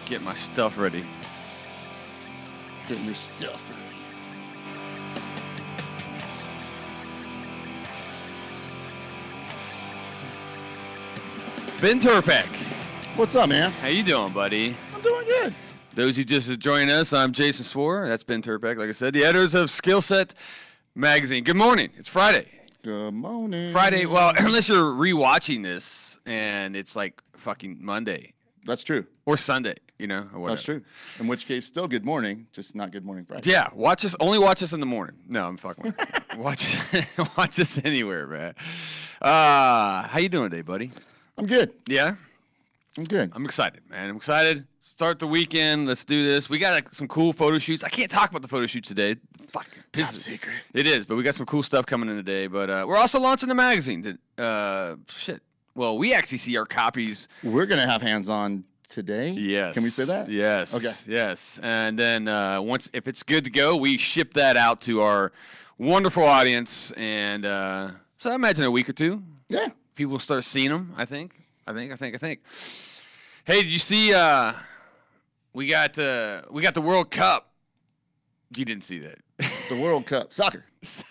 Get my stuff ready. Get your stuff ready. Ben Tirpak. What's up, man? How you doing, buddy? I'm doing good. Those who just joined us, I'm Jason Swarr. That's Ben Tirpak, like I said, the editors of Skillset magazine. Good morning. It's Friday. Good morning. Friday. Well, unless you're rewatching this and it's like fucking Monday. That's true. Or Sunday, you know, or whatever. That's true. In which case, still good morning, just not good morning Friday. Yeah, watch us. Only watch us in the morning. No, I'm fucking with you. Watch us anywhere, man. How you doing today, buddy? I'm good. Yeah? I'm good. I'm excited, man. I'm excited. Start the weekend. Let's do this. We got some cool photo shoots. I can't talk about the photo shoots today. Fuck. Top secret. It is, but we got some cool stuff coming in today. But we're also launching the magazine. Shit. Well, we actually see our copies. We're going to have hands-on today. Yes. Can we say that? Yes. Okay. Yes. And then if it's good to go, we ship that out to our wonderful audience. And so I imagine a week or two. Yeah. People will start seeing them, I think. Hey, did you see we got the World Cup? You didn't see that. The World Cup. Soccer.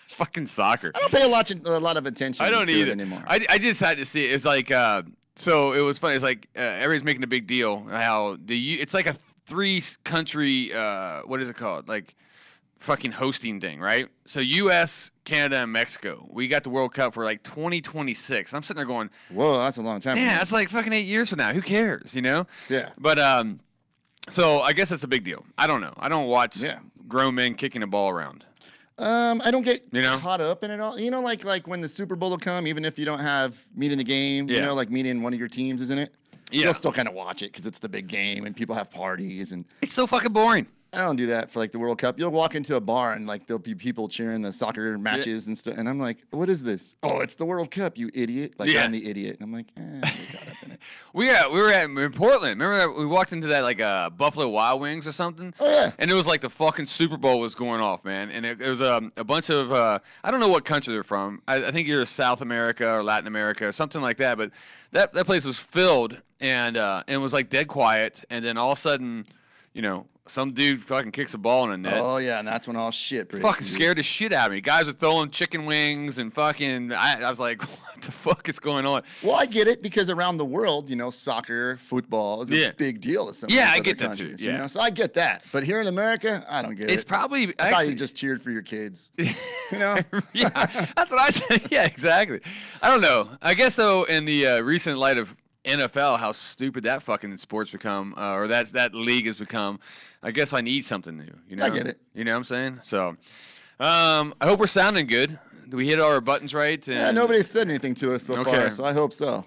Fucking soccer. I don't pay a lot of attention I don't to either it anymore. I just had to see it. It's like so it was funny. It's like everybody's making a big deal how it's like a 3-country what is it called? Like fucking hosting thing, right? So U.S., Canada, and Mexico. We got the World Cup for like 2026. I'm sitting there going, whoa, that's a long time. Yeah, that's like fucking 8 years from now. Who cares, you know? Yeah. But so I guess that's a big deal. I don't know. I don't watch grown men kicking a ball around. I don't get You know? caught up in it all. You know, like when the Super Bowl will come, even if you don't have meat in the game, you know, like meaning one of your teams is in it, you'll still kind of watch it because it's the big game and people have parties and It's so fucking boring. I don't do that for like the World Cup. You'll walk into a bar and like there'll be people cheering the soccer matches and stuff, and I'm like, "What is this? Oh, it's the World Cup, you idiot!" Like I'm the idiot, and I'm like, "Get caught up in it." We were in Portland. Remember that we walked into that like Buffalo Wild Wings or something? Oh yeah. And it was like the fucking Super Bowl was going off, man. And it was a bunch of I don't know what country they're from. I think either South America or Latin America or something like that. But that place was filled and it was like dead quiet. And then all of a sudden, you know, some dude fucking kicks a ball in a net. Oh yeah, and that's when all shit breaks. Fucking scared the shit out of me. Guys are throwing chicken wings and fucking. I was like, what the fuck is going on? Well, I get it because around the world, you know, soccer, football is a big deal to some of these I other get that countries, too. Yeah, you know? So I get that. But here in America, I don't get it. It's probably I thought you just cheered for your kids. You know? Yeah, that's what I said. Yeah, exactly. I don't know. I guess though, in the recent light of NFL, how stupid that fucking sport's become, or that league has become. I guess I need something new. You know, I get it. You know what I'm saying? So, I hope we're sounding good. Do we hit all our buttons right? And, Yeah, nobody's said anything to us so far, so I hope so.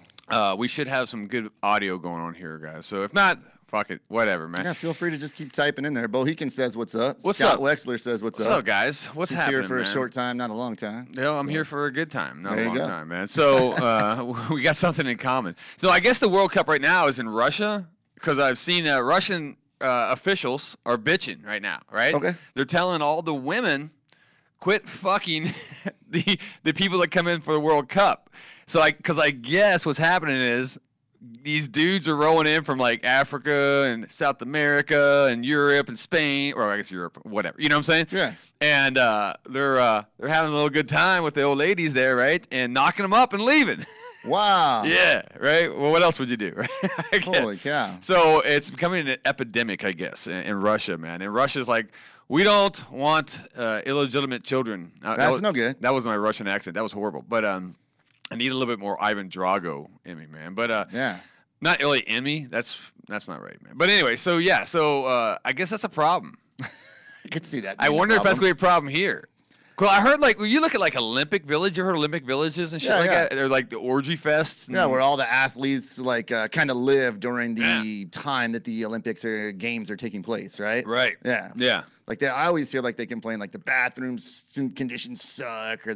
We should have some good audio going on here, guys. So if not, fuck it, whatever, man. Yeah, feel free to just keep typing in there. Bohegan says what's up. What's Scott up? Wexler says what's up. What's up, guys? What's He's happening, here for man? a short time, not a long time. No, I'm here for a good time, not There a you long go. time, man. So we got something in common. So I guess the World Cup right now is in Russia because I've seen Russian officials are bitching right now, right? Okay. They're telling all the women quit fucking the people that come in for the World Cup. So because I guess what's happening is these dudes are rolling in from like Africa and South America and Europe and Spain, or I guess Europe, whatever. You know what I'm saying? Yeah. And they're having a little good time with the old ladies there, right? And knocking them up and leaving. Wow. Yeah, right? Well, what else would you do, right? Holy cow. So it's becoming an epidemic, I guess, in Russia, man. And Russia's like, we don't want illegitimate children. That's no good. That was my Russian accent. That was horrible. But I need a little bit more Ivan Drago in me, man. But yeah. Not really in me. That's not right, man. But anyway, so yeah. So I guess that's a problem. I could see that. I wonder if that's going to be a problem here. Well, I heard like when you look at like Olympic Village, you heard Olympic Villages and shit like that. They're like the orgy fests. Yeah, where all the athletes like kind of live during the time that the Olympics or games are taking place, right? Right. Yeah. Yeah. Like I always hear like they complain like the bathrooms conditions suck or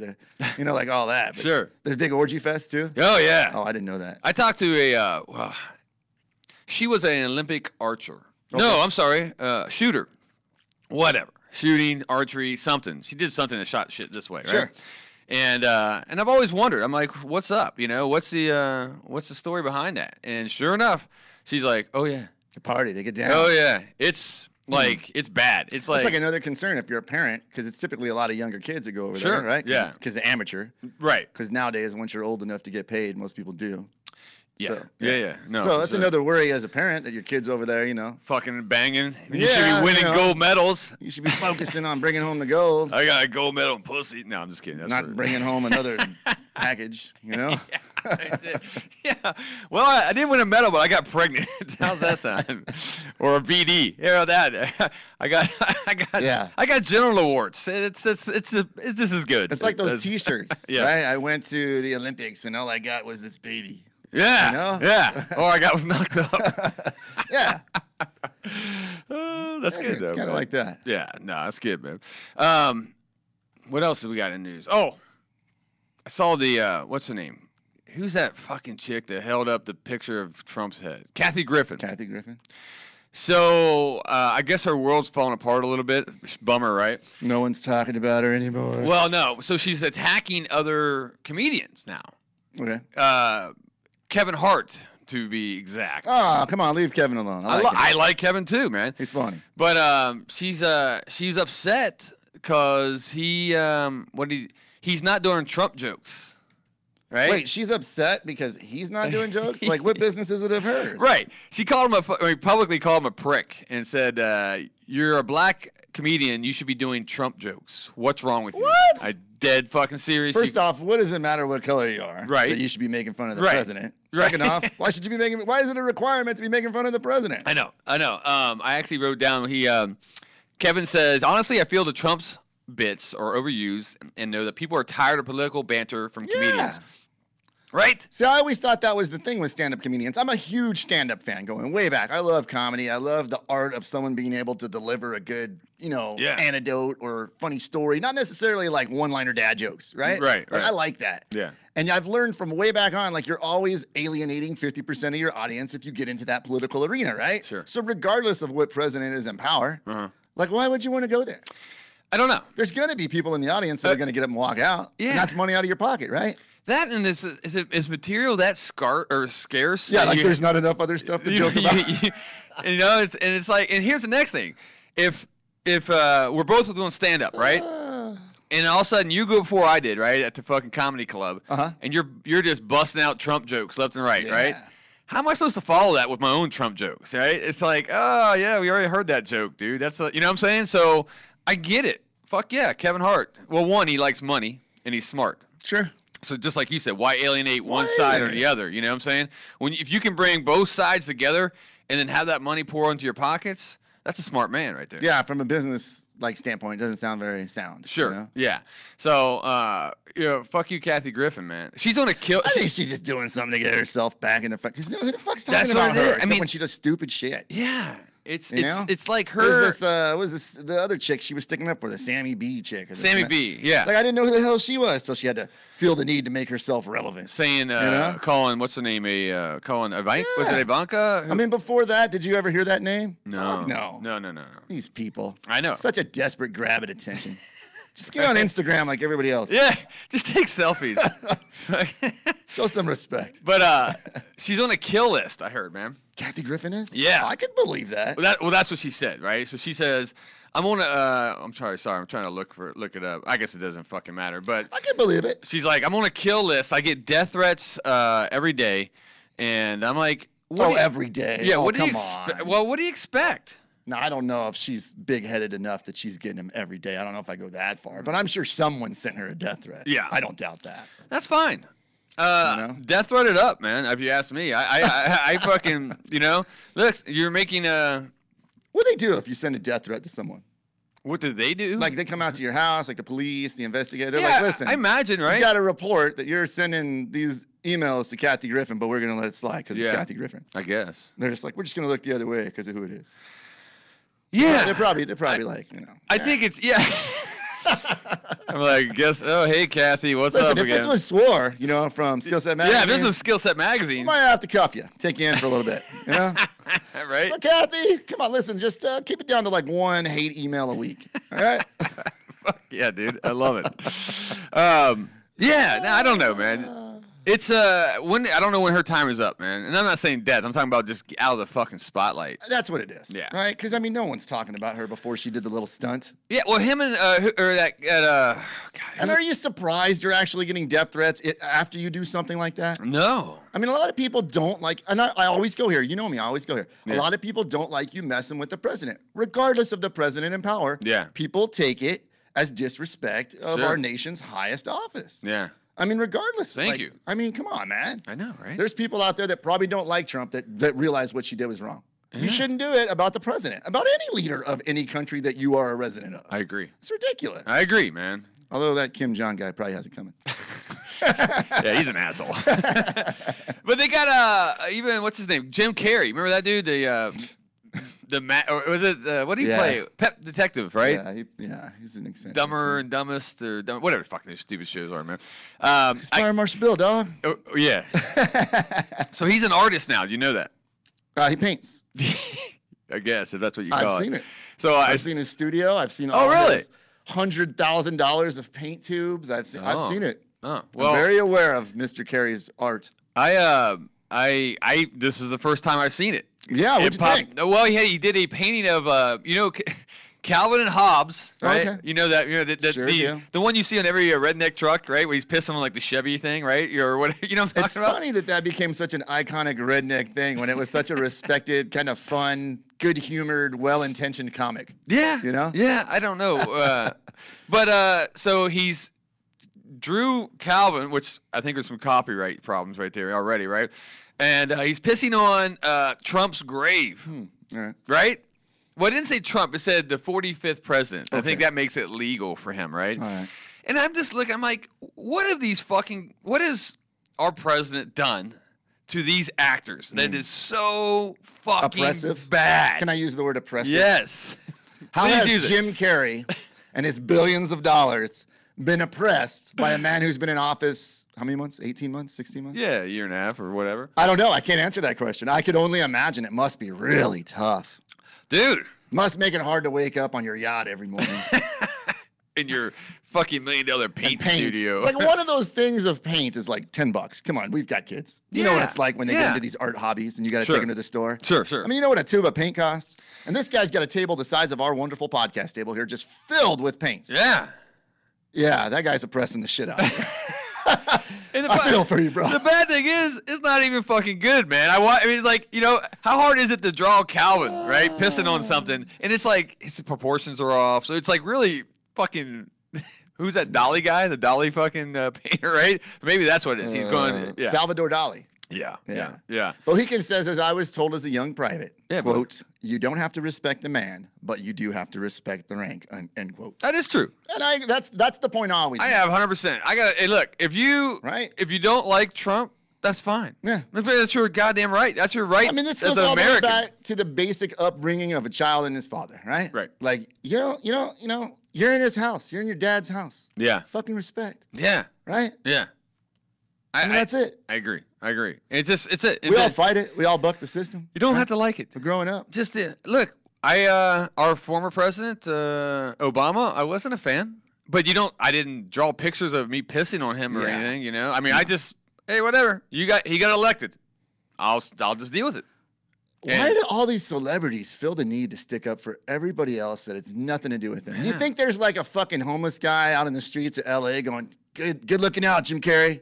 like all that. But Sure. There's big orgy fest too. Oh yeah. Oh, I didn't know that. I talked to she was an Olympic archer. Okay. No, I'm sorry, shooter. Whatever. Shooting, archery, something. She did something that shot shit this way, right? Sure. And I've always wondered. I'm like, what's up? You know, what's the story behind that? And sure enough, she's like, oh yeah, The party, they get down. oh yeah, it's like it's bad. It's like another concern if you're a parent, because it's typically a lot of younger kids that go over Sure, there, right? yeah. Because the amateur. right. Because nowadays, once you're old enough to get paid, most people do. Yeah. So, yeah. No. So for that's sure. another worry as a parent that your kid's over there, you know. fucking banging. You Yeah, should be winning you know. gold medals. You should be focusing on bringing home the gold, I got a gold medal in pussy. No, I'm just kidding. That's not rude. bringing home another package, you know. Yeah. Well, I didn't win a medal, but I got pregnant. How's that sound? Or a VD. You know that. I got general awards. It's just as good. It's like those T-shirts, Yeah. right? I went to the Olympics and all I got was this baby. Yeah. You know? Yeah. All I got was knocked up. Yeah, That's good, though. it's kind of man. like that. Yeah. No, that's good, man. What else do we got in news? Oh, I saw the, what's her name? Who's that fucking chick that held up the picture of Trump's head? Kathy Griffin. Kathy Griffin. So I guess her world's falling apart a little bit. Bummer, right? No one's talking about her anymore. Well, no. So she's attacking other comedians now. Okay. Kevin Hart, to be exact. Oh, come on, leave Kevin alone. I like Kevin too, man. He's funny. But she's upset because he's not doing Trump jokes. Right? Wait, she's upset because he's not doing jokes? Like, what business is it of hers? Right. She called him publicly called him a prick and said, "You're a black comedian. You should be doing Trump jokes. What's wrong with you?" What? I dead fucking serious. First off, what does it matter what color you are? Right. That you should be making fun of the Right. president. Right. Second off, why should you be making? Why is it a requirement to be making fun of the president? I know. I actually wrote down. Kevin says, honestly, I feel the Trump's bits are overused and know that people are tired of political banter from comedians. Right? See, I always thought that was the thing with stand-up comedians. I'm a huge stand-up fan going way back. I love comedy. I love the art of someone being able to deliver a good, anecdote or funny story. Not necessarily like one-liner dad jokes, right? Right. I like that. Yeah. And I've learned from way back on, like, you're always alienating 50% of your audience if you get into that political arena, right? Sure. So regardless of what president is in power, Uh-huh. like, why would you want to go there? I don't know. There's going to be people in the audience that are going to get up and walk out. Yeah. And that's money out of your pocket, right? That and is material that scarce? Yeah, that like you- there's not enough other stuff to joke about. It's like, and here's the next thing. If we're both doing stand up, right? And all of a sudden you go before I did, right, at the fucking comedy club, and you're just busting out Trump jokes left and right, right? How am I supposed to follow that with my own Trump jokes, right? It's like, oh yeah, we already heard that joke, dude. That's you know what I'm saying? So I get it. Fuck yeah, Kevin Hart. Well, one, he likes money and he's smart. Sure. So just like you said, why alienate one side or the other? You know what I'm saying? If you can bring both sides together and then have that money pour into your pockets, that's a smart man right there. Yeah, from a business standpoint, it doesn't sound very sound. Sure. You know? Yeah. So fuck you, Kathy Griffin, man. She's on a kill. I think she's just doing something to get herself back in the fuck. Because who the fuck's talking That's about what it is. her? I Except mean- when she does stupid shit. Yeah. It's You know? it's like her. Was this the other chick she was sticking up for, the Sammy B chick? Sammy B. Yeah. Like, I didn't know who the hell she was, so she had to feel the need to make herself relevant. Saying, know? calling, what's her name? Calling Ivanka? Was it Ivanka? I mean, before that, did you ever hear that name? No. Fuck no. No. These people. I know. Such a desperate grab at attention. Just get on Instagram like everybody else. Yeah. Just take selfies. Show some respect. But she's on a kill list, I heard, man. Kathy Griffin is? Yeah. I could believe that. Well, that's what she said, right? So she says, I'm on a, I'm sorry, I'm trying to look it up. I guess it doesn't fucking matter, but I can believe it. she's like, I'm on a kill list. I get death threats every day, and I'm like, Every day. Yeah, Oh, what do you come expect? on. Well, what do you expect? Now, I don't know if she's big-headed enough that she's getting them every day. I don't know if I go that far, but I'm sure someone sent her a death threat. Yeah. I don't doubt that. That's fine. know? Death threat it up, man. If you ask me, I fucking, look, you're making a. What do they do if you send a death threat to someone? What do they do? Like, they come out to your house, like the police, the investigator. They're yeah, like, listen, I imagine, right? you got a report that you're sending these emails to Kathy Griffin, but we're going to let it slide because it's Kathy Griffin. I guess. They're just like, we're just going to look the other way because of who it is. Yeah. They're probably like, I think it's I'm like, hey, Kathy, what's Listen, up if again? this was Swarr, from Skillset magazine. Yeah, if this was Skillset we magazine. might have to cuff you, take you in for a little bit. Right? Look, Kathy, come on, listen, just keep it down to like one hate email a week. All right? Fuck yeah, dude. I love it. Yeah, no, I don't know, man. It's when I don't know when her time is up, man. And I'm not saying death. I'm talking about just out of the fucking spotlight. That's what it is. Yeah. Right? Because I mean, no one's talking about her before she did the little stunt. Yeah. Well, him and or that God, and are you surprised you're actually getting death threats after you do something like that? No. I mean, a lot of people don't like, and I always go here. You know me, I always go here. Yeah. A lot of people don't like you messing with the president, regardless of the president in power. Yeah. People take it as disrespect of Sure. our nation's highest office. Yeah. I mean, regardless. Thank you. I mean, come on, man. I know, right? There's people out there that probably don't like Trump that realize what she did was wrong. Yeah. You shouldn't do it about the president, about any leader of any country that you are a resident of. I agree. It's ridiculous. I agree, man. Although that Kim Jong guy probably has it coming. Yeah, he's an asshole. But they got even what's his name? Jim Carrey. Remember that dude? Or was it what did he play? Pet Detective, right? Yeah, he's an eccentric. Dumber and Dumbest or whatever the fuck those stupid shows are, man. Fire Marshal Bill, dog. Oh, yeah. So he's an artist now. Do you know that? He paints. I guess if that's what you call it. I've seen it. So I've seen his studio. I've seen all his $100,000 of paint tubes. I've seen it. Oh, well, I'm very aware of Mr. Carrey's art. This is the first time I've seen it. Yeah, what'd you think? Well, he did a painting of Calvin and Hobbes, right? Okay. You know that the one you see on every redneck truck, right? Where he's pissing on like the Chevy thing, right? Or what? You know what I'm talking about? It's funny that became such an iconic redneck thing when it was such a respected, kind of fun, good-humored, well-intentioned comic. Yeah, you know. Yeah, I don't know, but so he's drew Calvin, which I think there's some copyright problems right there already, right? And he's pissing on Trump's grave, right? Well, it didn't say Trump. It said the 45th president. Okay. I think that makes it legal for him, right? All right. And I'm just looking. I'm like, what has our president done to these actors that is so fucking oppressive? Bad? Can I use the word oppressive? Yes. How has Jim Carrey and his billions of dollars been oppressed by a man who's been in office, how many months? 18 months? 16 months? Yeah, a year and a half or whatever. I don't know. I can't answer that question. I could only imagine it must be really tough. Dude. Must make it hard to wake up on your yacht every morning. In your fucking $1 million paint studio. It's like one of those things of paint is like $10. Come on, we've got kids. You know what it's like when they get into these art hobbies and you got to take them to the store. Sure. I mean, you know what a tube of paint costs? And this guy's got a table the size of our wonderful podcast table here just filled with paints. Yeah. Yeah, that guy's oppressing the shit out of me. I feel for you, bro. The bad thing is, it's not even fucking good, man. I mean, it's like, how hard is it to draw Calvin, right? Pissing on something. And it's like, his proportions are off. So it's like really fucking, who's that Dali guy? The Dali fucking painter, right? Maybe that's what it is. He's going, Salvador Dali. Yeah. Bohican says, as I was told as a young private, yeah, quote, you don't have to respect the man, but you do have to respect the rank, end quote. That is true. And that's the point I always make. have 100%. Hey, look, if you don't like Trump, that's fine. Yeah. That's your goddamn right. That's your right. I mean, this goes all the way back to the basic upbringing of a child and his father, right? Right. Like, you're in his house. You're in your dad's house. Yeah. Fucking respect. Yeah. Right? Yeah. That's it. I agree. We all fight it. We all buck the system. You don't have to like it. We're growing up. Just look, our former president, Obama, I wasn't a fan, but I didn't draw pictures of me pissing on him or anything, I mean, I just, hey, whatever. He got elected. I'll just deal with it. Why do all these celebrities feel the need to stick up for everybody else that it's nothing to do with them? Yeah. You think there's like a fucking homeless guy out in the streets of LA going, good looking out, Jim Carrey.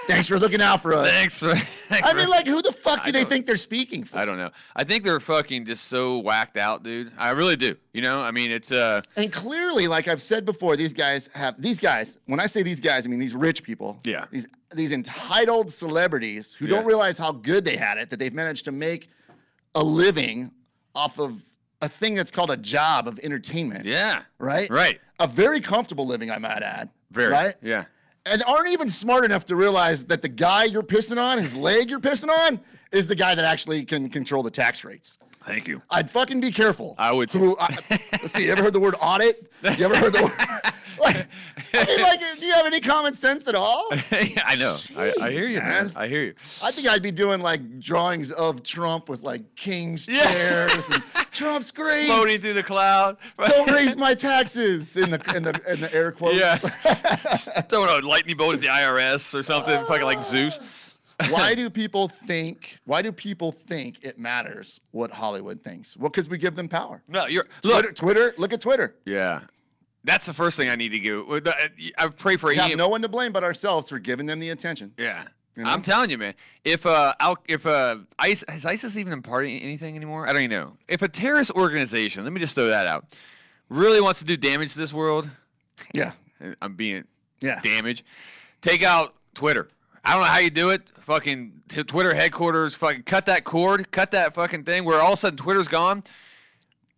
Thanks for looking out for us. I mean, like, who the fuck do they think they're speaking for? I don't know. I think they're fucking just so whacked out, dude. I really do. I mean, it's And clearly, like I've said before, these guys, when I say these guys, I mean these rich people. Yeah. These entitled celebrities who don't realize how good they had it, that they've managed to make a living off of a thing that's called a job of entertainment. Yeah. Right? Right. A very comfortable living, I might add. Very. Right? Yeah. And aren't even smart enough to realize that the guy you're pissing on, his leg you're pissing on, is the guy that actually can control the tax rates. Thank you. I'd fucking be careful. I would too. Let's see, you ever heard the word audit? You ever heard the word? Like, I mean, like, do you have any common sense at all? I know. Jeez, I hear you, man. I hear you. I think I'd be doing like drawings of Trump with like king's chairs and Trump's great. Floating through the cloud. Don't raise my taxes in the air quotes. Yeah. Throwing a lightning bolt at the IRS or something, fucking like Zeus. Why do people think it matters what Hollywood thinks? Well, because we give them power. No, Twitter. Look at Twitter. Yeah. That's the first thing I need to do. I pray for We have no one to blame but ourselves for giving them the attention. Yeah. You know? I'm telling you, man. If has ISIS even imparting anything anymore? I don't even know. If a terrorist organization, let me just throw that out, really wants to do damage to this world, yeah, I'm being damage. Take out Twitter. I don't know how you do it. Fucking Twitter headquarters. Fucking cut that cord. Cut that fucking thing. Where all of a sudden Twitter's gone.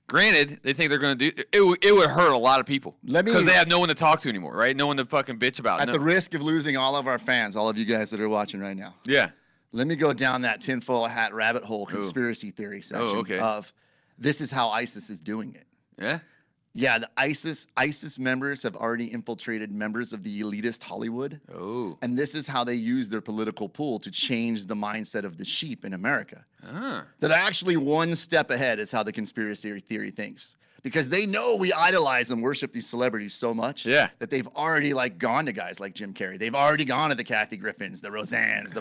Granted, they think they're going to do it. It would hurt a lot of people because they have no one to talk to anymore, right? No one to fucking bitch about. At the risk of losing all of our fans, all of you guys that are watching right now. Yeah. Let me go down that tinfoil hat rabbit hole conspiracy theory section of this is how ISIS is doing it. Yeah. Yeah, the ISIS members have already infiltrated members of the elitist Hollywood. Oh. And this is how they use their political pool to change the mindset of the sheep in America. That actually one step ahead is how the conspiracy theory thinks. Because they know we idolize and worship these celebrities so much that they've already like gone to guys like Jim Carrey. They've already gone to the Kathy Griffins, the Roseannes,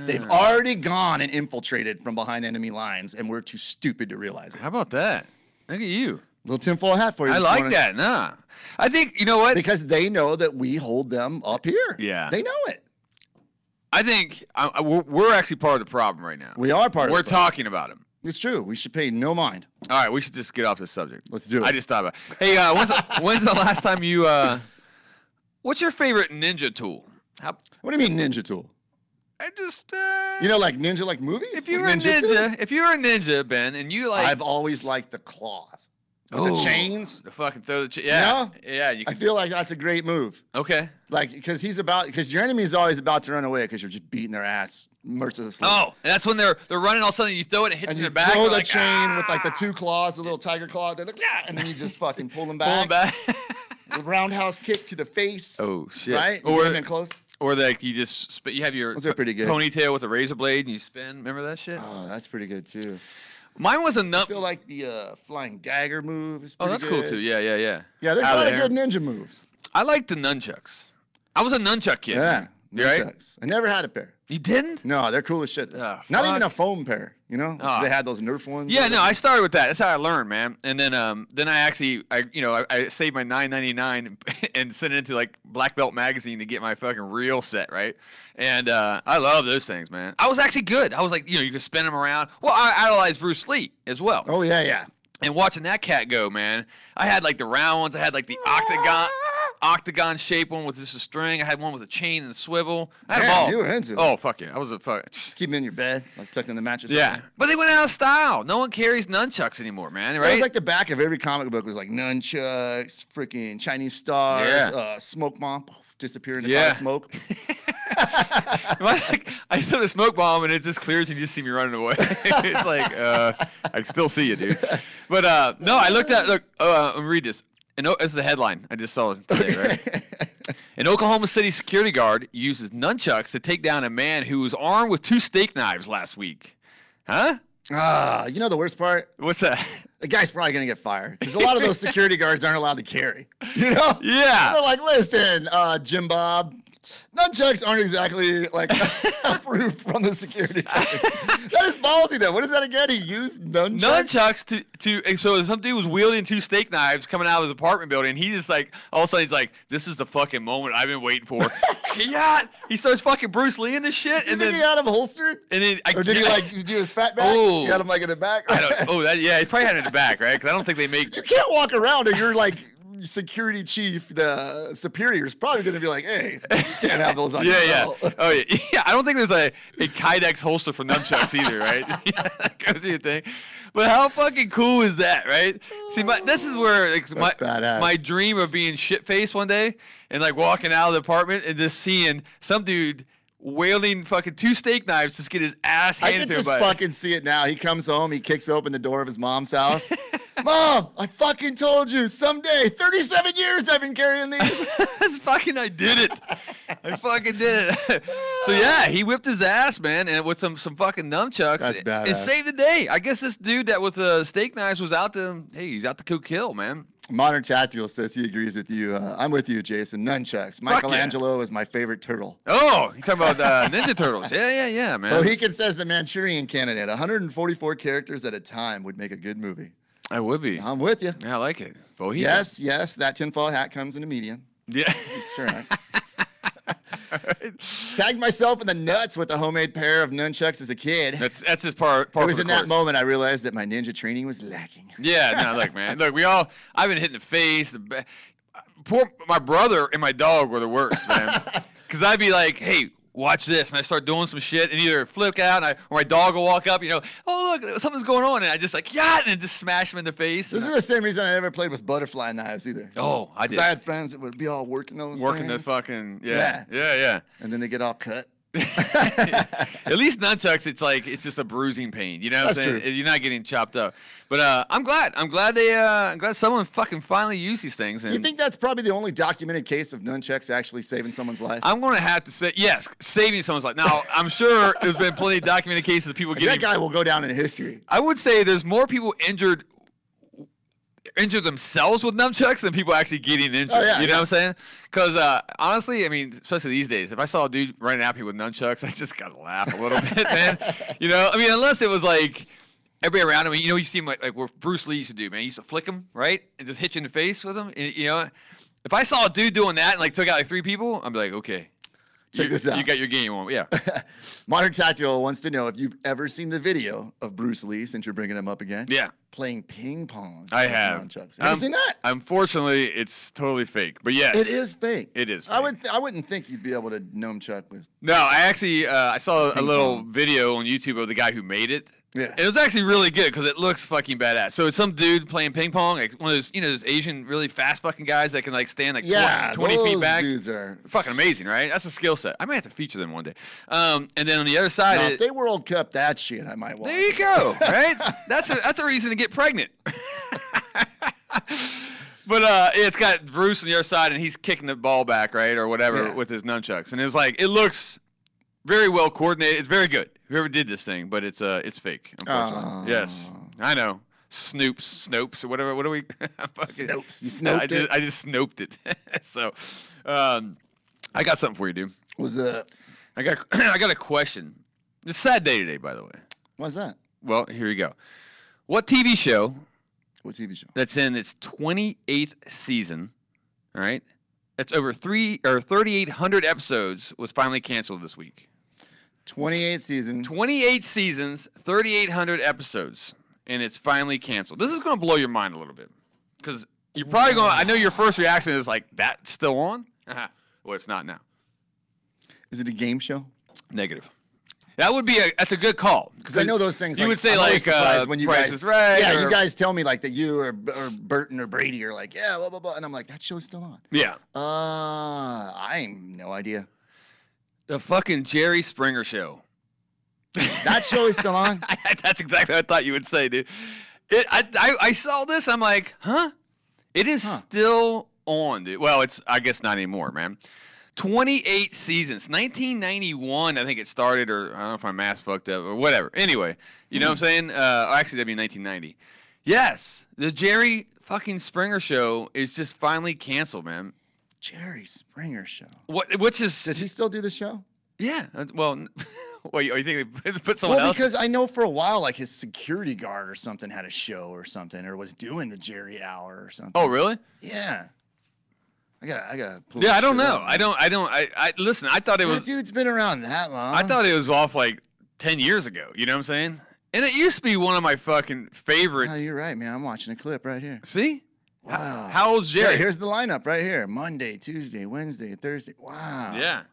they've already gone and infiltrated from behind enemy lines, and we're too stupid to realize it. How about that? Look at you. Little tinfoil hat for you. I like that. Nah. I think, you know what? Because they know that we hold them up here. Yeah. They know it. I think we're actually part of the problem right now. We are part of the problem. We're talking about them. It's true. We should pay no mind. All right. We should just get off this subject. Let's do it. I just thought about it. Hey, when's the last time you, what's your favorite ninja tool? What do you mean ninja tool? I just, you know, like ninja, like movies? If you're a ninja, Ben, and you like. I've always liked the claws. The chains. The fucking throw the yeah. You know? Yeah. You I feel like that's a great move. Okay. Like, because your enemy's always about to run away because you're just beating their ass mercilessly. Oh, and that's when they're running, all of a sudden you throw it and it hits and in you their back. throw the chain with like the two claws, the little tiger claw. They're like, and then you just fucking pull them back. Pull them back. The roundhouse kick to the face. Oh, shit. Right? Or in close. Or like you just you have your Those are pretty good. Ponytail with a razor blade and you spin. Remember that shit? Oh, that's pretty good too. Mine was a I feel like the flying dagger move is pretty good. good. Cool too. Yeah. Yeah, there's a lot of good ninja moves. I like the nunchucks. I was a nunchuck kid. Yeah, nunchucks. Right? I never had a pair. You didn't? No, they're cool as shit. Not even a foam pair. You know, they had those Nerf ones. Yeah, no, I started with that. That's how I learned, man. And then I saved my $9.99 and sent it into like Black Belt magazine to get my fucking real set, right? And I love those things, man. I was actually good. I was like, you could spin them around. Well, I idolized Bruce Lee as well. Oh yeah. And watching that cat go, man, I had like the round ones. I had like the octagon shape one with just a string. I had one with a chain and a swivel. I had them all. You were into it. Oh, fuck yeah. I was a fuck. Keep them in your bed, like tucked in the mattress. Yeah. But they went out of style. No one carries nunchucks anymore, man. Right? It was like the back of every comic book was like nunchucks, freaking Chinese stars, smoke bomb, disappear in the cloud of smoke. I throw the smoke bomb and it just clears and you just see me running away. It's like, I still see you, dude. But no, I looked at, let me read this. This is the headline. I just saw it today, right? An Oklahoma City security guard uses nunchucks to take down a man who was armed with 2 steak knives last week. Huh? You know the worst part? What's that? The guy's probably going to get fired because a lot of those security guards aren't allowed to carry. You know? Yeah. They're like, listen, Jim Bob, nunchucks aren't exactly like approved from the security guard. That is ballsy though. What is that again? He used nunchucks so some dude was wielding 2 steak knives coming out of his apartment building. And he just like all of a sudden he's like, "This is the fucking moment I've been waiting for." He starts fucking Bruce Lee in this shit. And then he had him holstered. And then or did he like do his fat back? Oh, he had him like in the back. I don't. Oh, he probably had it in the back, right? Because I don't think they make. You can't walk around or you're like. Security chief, the superior is probably going to be like, "Hey, you can't have those on your belt." Oh yeah. I don't think there's a Kydex holster for nunchucks either, right? That goes to your thing. But how fucking cool is that, right? See, this is where my dream of being shit faced one day and like walking out of the apartment and just seeing some dude wielding fucking 2 steak knives just get his ass handed to him. I can just fucking see it now. He comes home, he kicks open the door of his mom's house. Mom, I fucking told you someday. 37 years I've been carrying these. I did it. I fucking did it. So yeah, he whipped his ass, man, and with some fucking nunchucks. That's badass. And saved the day. I guess this dude that with the steak knives was out to, hey, he's out to go kill, man. Modern Tactical says he agrees with you. I'm with you, Jason. Nunchucks. Michelangelo is my favorite turtle. Oh, you talking about Ninja Turtles? Yeah, man. Mohican says the Manchurian Candidate. 144 characters at a time would make a good movie. I would be. I'm with you. Yeah, I like it. Bohemian. Yes. That tinfoil hat comes in a medium. Yeah. That's right. Right. Tagged myself in the nuts with a homemade pair of nunchucks as a kid. That's his part. It was in that moment I realized that my ninja training was lacking. Yeah, no, look, man. Look, I've been hitting the face. My brother and my dog were the worst, man. Because I'd be like, hey, watch this. And I start doing some shit and either flip out or my dog will walk up, oh, look, something's going on. And I just and just smash him in the face. This is the same reason I never played with butterfly knives either. Oh, I did. I had friends that would be all working those Working things. the fucking, yeah. And then they get all cut. At least nunchucks, it's just a bruising pain. You know what I'm saying? True. You're not getting chopped up. But I'm glad I'm glad someone fucking finally used these things. And you think that's probably the only documented case of nunchucks actually saving someone's life? I'm going to have to say, yes, saving someone's life. Now, I'm sure there's been plenty of documented cases of people getting... That guy will go down in history. I would say there's more people injure themselves with nunchucks than people actually getting injured. Oh, yeah, you know what I'm saying? Because honestly, I mean, especially these days, if I saw a dude running at me with nunchucks, I just gotta laugh a little bit, man. I mean, unless it was like everybody around him. You see him like what Bruce Lee used to do, man. He used to flick him right and just hit you in the face with him. And, if I saw a dude doing that and took out 3 people, I'd be like, okay. Check this out. You got your game on. Yeah. Modern Tactical wants to know if you've ever seen the video of Bruce Lee, since you're bringing him up again. Yeah. Playing ping pong. I have. Nunchucks. Have you seen that? Unfortunately, it's totally fake. But yes. It is fake. It is fake. I wouldn't think you'd be able to nunchuck with. No, I actually I saw a little video on YouTube of the guy who made it. Yeah. It was actually really good because it looks fucking badass. So it's some dude playing ping pong, like one of those, those Asian really fast fucking guys that can stand 20 feet back. Dudes are fucking amazing, right? That's a skill set. I might have to feature them one day. And then on the other side, if they World Cup that shit, I might watch. There you go, right? That's a reason to get pregnant. But it's got Bruce on the other side, and he's kicking the ball back, right, or whatever, with his nunchucks, and it looks very well coordinated. It's very good. Whoever did this thing, but it's fake, unfortunately. Yes, I know. Snopes, or whatever. What are we? Snopes. You snoped it? I just snoped it. So, I got something for you, dude. What's up? I got a question. It's a sad day today, by the way. What's that? Well, here you go. What TV show? What TV show? That's in its 28th season. All right, that's over 3,800 episodes. Was finally canceled this week. 28 seasons. 28 seasons, 3,800 episodes, and it's finally canceled. This is going to blow your mind a little bit because you're probably going. I know your first reaction is like, "That's still on." Well, it's not now. Is it a game show? Negative. That would be that's a good call because I know those things. You would say when you Price guys, is Right. Yeah, you guys tell me that you or Burton or Brady are like, yeah, blah blah blah, and I'm like, that show's still on. Yeah. I have no idea. The fucking Jerry Springer show. That show is still on? That's exactly what I thought you would say, dude. I saw this. I'm like, huh? It is still on, dude. Well, I guess not anymore, man. 28 seasons. 1991, I think it started, or I don't know if my math's fucked up or whatever. Anyway, you know what I'm saying? Actually, that'd be 1990. Yes, the Jerry fucking Springer show is just finally canceled, man. Jerry Springer show. What's his? Does he still do the show? Yeah. Well, you think they put someone else? Well, because I know for a while, his security guard or something had a show or something, or was doing the Jerry Hour or something. Oh, really? Yeah. I gotta. Yeah, I don't know. I listen. I thought it was. That dude's been around that long. I thought it was off 10 years ago. You know what I'm saying? And it used to be one of my fucking favorites. Oh, you're right, man. I'm watching a clip right here. See? Wow. How old's Jerry? Yeah, here's the lineup right here. Monday, Tuesday, Wednesday, Thursday. Wow. Yeah.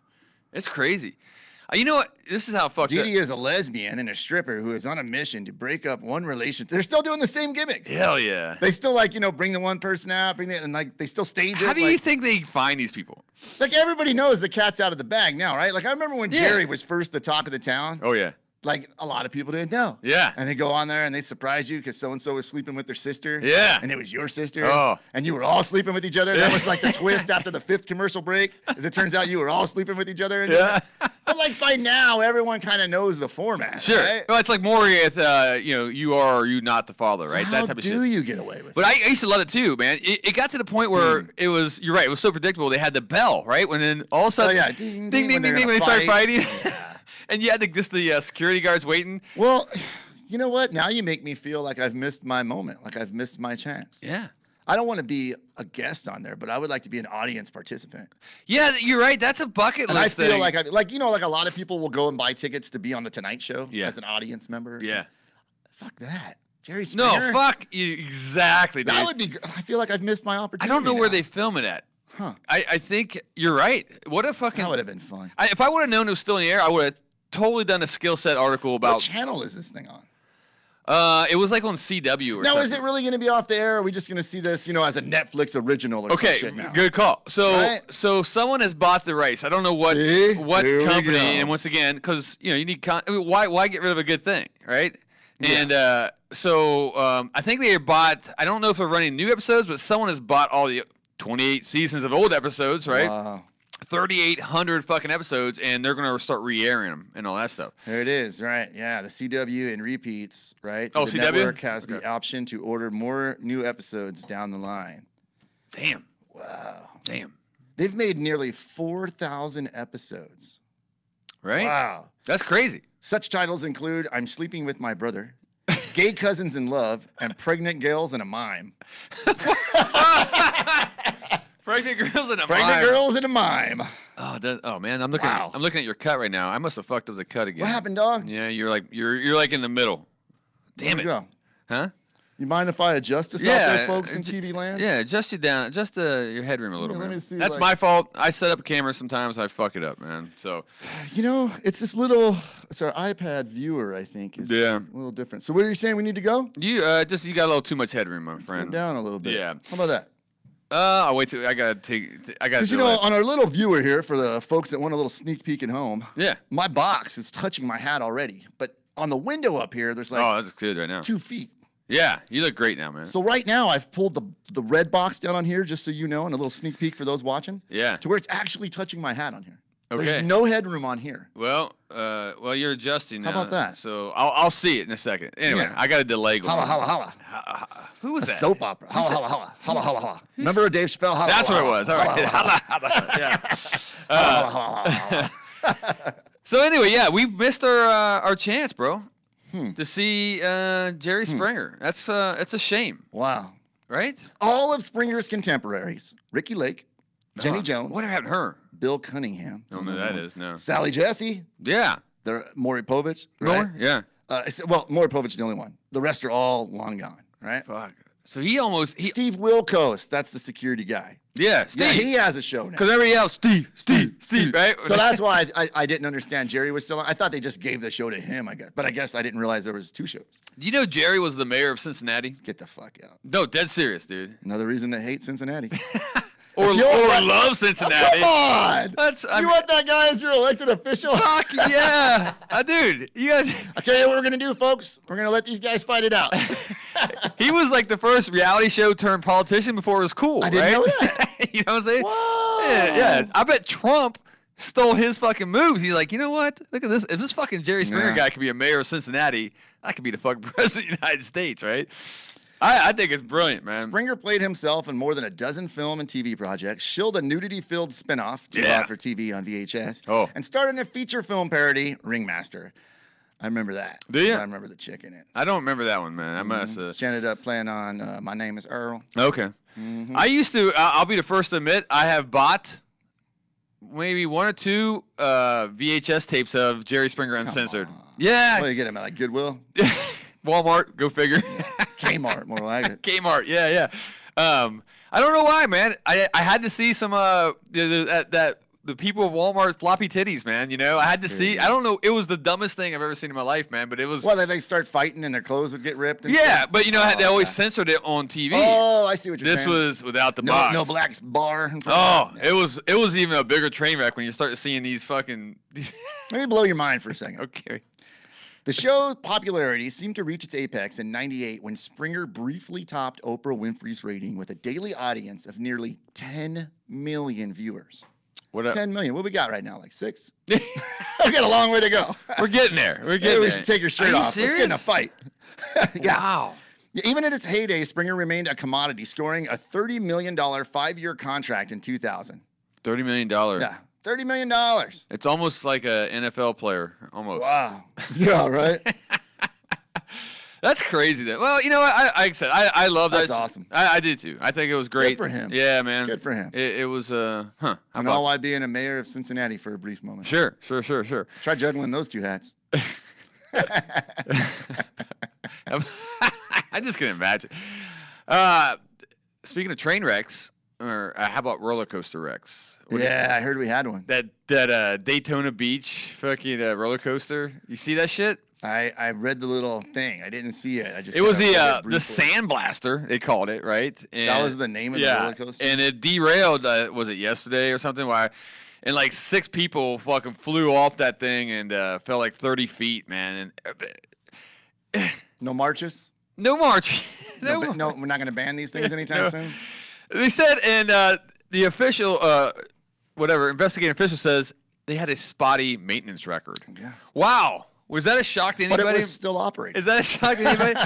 It's crazy. You know what? This is how fucked up. Dee Dee is a lesbian and a stripper who is on a mission to break up one relationship. They're still doing the same gimmicks. Hell yeah. They still bring the one person out, and they still stage it. How do you think they find these people? Everybody knows the cat's out of the bag now, right? I remember when Jerry was first the talk of the town. Oh yeah. like a lot of people didn't know. Yeah. And they go on there and they surprise you because so-and-so was sleeping with their sister. Yeah. And it was your sister. Oh. And you were all sleeping with each other. That was like the twist after the 5th commercial break. As it turns out, you were all sleeping with each other. Yeah. But like by now, everyone kind of knows the format. Sure. Right? Well, it's like more with, you are or you not the father, right? So that type of shit. How do you get away with But it? I used to love it too, man. It got to the point where it was, you're right, it was so predictable. They had the bell, right? When then all of a sudden, ding, ding, ding, ding, when they start fighting. Yeah. And you had the security guards waiting. Well, you know what? Now you make me feel like I've missed my moment, like I've missed my chance. Yeah. I don't want to be a guest on there, but I would like to be an audience participant. Yeah, you're right. That's a bucket and list I feel thing. like like a lot of people will go and buy tickets to be on the Tonight Show as an audience member. Yeah. Fuck that. Jerry Springer. No, fuck you. Exactly, dude. That would be. I feel like I've missed my opportunity. I don't know where they film it at. Huh. I think you're right. What a fucking. That would have been fun. If I would have known it was still in the air, I would have totally done a Skillset article about. What channel is this thing on? It was like on CW or now, something. is it really going to be off the air? Or are we just going to see this, as a Netflix original or some shit now? Good call. So, right? so someone has bought the rights. I don't know what company. And once again, because you need why get rid of a good thing, right? Yeah. And so I think they bought. I don't know if they're running new episodes, but someone has bought all the 28 seasons of old episodes, right? Wow. 3,800 fucking episodes, and they're gonna start re-airing them and all that stuff. There it is, right? Yeah, the CW and repeats, right? Oh, the CW network has the option to order more new episodes down the line. Damn. Wow. Damn. They've made nearly 4,000 episodes. Right? Wow. That's crazy. Such titles include "I'm Sleeping with My Brother," "Gay Cousins in Love," and "Pregnant Girls and a Mime." Pregnant girls and a Pregnant mime. girls and a mime. Oh man, I'm looking. Wow. I'm looking at your cut right now. I must have fucked up the cut again. What happened, dog? Yeah, you're like in the middle. Damn it. Go. Huh? You mind if I adjust this out there, folks, in TV land? Yeah, adjust you down, adjust your headroom a little bit. Let me see, That's my fault. I set up a camera sometimes. I fuck it up, man. So, it's this little. It's our iPad viewer, I think, is a little different. So, what are you saying? We need to go? You got a little too much headroom, my friend. Go down a little bit. Yeah. How about that? I'll wait till I gotta take. I gotta. Because on our little viewer here, for the folks that want a little sneak peek at home. Yeah. My box is touching my hat already, but on the window up here, there's like. Oh, that's good right now. 2 feet. Yeah, you look great now, man. So right now, I've pulled the red box down on here, just so you know, and a little sneak peek for those watching. Yeah. To where it's actually touching my hat on here. Okay. There's no headroom on here. Well, you're adjusting now. How about that? So I'll see it in a second. Anyway, I got a delay going. Holla, holla, holla. Who was a that? soap opera. Holla, holla, holla. Holla, holla, holla. Remember Dave Chappelle? Holla, That's holla, what it was. All right. Holla, holla. Yeah. Holla, holla, holla, holla. So anyway, yeah, we've missed our chance, bro. To see Jerry Springer. That's a shame. Wow. Right? All of Springer's contemporaries: Ricky Lake, Jenny Jones. What happened to her? Bill Cunningham. I don't know who that is. No. Sally Jesse. Yeah. Maury Povich. Right? Yeah. Maury Povich is the only one. The rest are all long gone. Right? Fuck. So he Steve Wilkos. That's the security guy. Yeah, Steve. Yeah, he has a show now. Because everybody else, Steve, right? So that's why I didn't understand Jerry was still on. I thought they just gave the show to him, I guess. But I guess I didn't realize there was 2 shows. You know Jerry was the mayor of Cincinnati? Get the fuck out. No, dead serious, dude. Another reason to hate Cincinnati. or love Cincinnati. Come on. You want that guy as your elected official? Fuck yeah. Dude, you guys. I'll tell you what we're going to do, folks. We're going to let these guys fight it out. He was like the first reality show turned politician before it was cool, I didn't know that. You know what I'm saying? Whoa. Yeah. I bet Trump stole his fucking moves. He's like, you know what? Look at this. If this fucking Jerry Springer guy could be a mayor of Cincinnati, I could be the fucking president of the United States, right? I think it's brilliant, man. Springer played himself in more than a dozen film and TV projects, shilled a nudity-filled spinoff, Too Hot for TV on VHS, and starred in a feature film parody, Ringmaster. I remember that. Do you? I remember the chick in it. I don't remember that one, man. I must She ended up playing on My Name is Earl. Okay. Mm-hmm. I used to, I'll be the first to admit, I have bought maybe 1 or 2 VHS tapes of Jerry Springer Uncensored. Yeah. What do you get him at, like Goodwill? Walmart, go figure. Kmart, more like it. Kmart, yeah. I don't know why, man. I had to see some the people of Walmart floppy titties, man. You know, I had to see. I don't know. It was the dumbest thing I've ever seen in my life, man. But it was. Well, they start fighting and their clothes would get ripped. And yeah, stuff. but you know, they always censored it on TV. Oh, I see what you're saying. This was without the box. No black bar. Oh, it was even a bigger train wreck when you start seeing these fucking. Let me blow your mind for a second. Okay. The show's popularity seemed to reach its apex in '98 when Springer briefly topped Oprah Winfrey's rating with a daily audience of nearly 10 million viewers. What up? 10 million. What we got right now? Like 6? We got a long way to go. We're getting there. We're getting Maybe we there. should take your shirt Are you off. serious? Let's get in a fight. Yeah. Wow. Even in its heyday, Springer remained a commodity, scoring a $30 million 5-year contract in 2000. $30 million. Yeah, $30 million. It's almost like an NFL player. Almost. Wow. Yeah, right? That's crazy. Well, you know what? Like I said, I love that. That's awesome. I did too. I think it was great. Good for him. Yeah, man. Good for him. It was, How And all while being a mayor of Cincinnati for a brief moment. Sure. Try juggling those two hats. I just can imagine. Speaking of train wrecks, or how about roller coaster wrecks? Yeah, I heard we had one. That Daytona Beach fucking roller coaster. You see that shit? I read the little thing. I didn't see it. I just It was the briefly. Sandblaster, they called it, right? And, That was the name of the roller coaster? And it derailed, was it yesterday or something? And like 6 people fucking flew off that thing and fell like 30 feet, man. And No marches? no march. No, we're not going to ban these things anytime soon? They said, and the official, investigating official says they had a spotty maintenance record. Yeah. Wow. Was that a shock to anybody? But it was still operating. Is that a shock to anybody?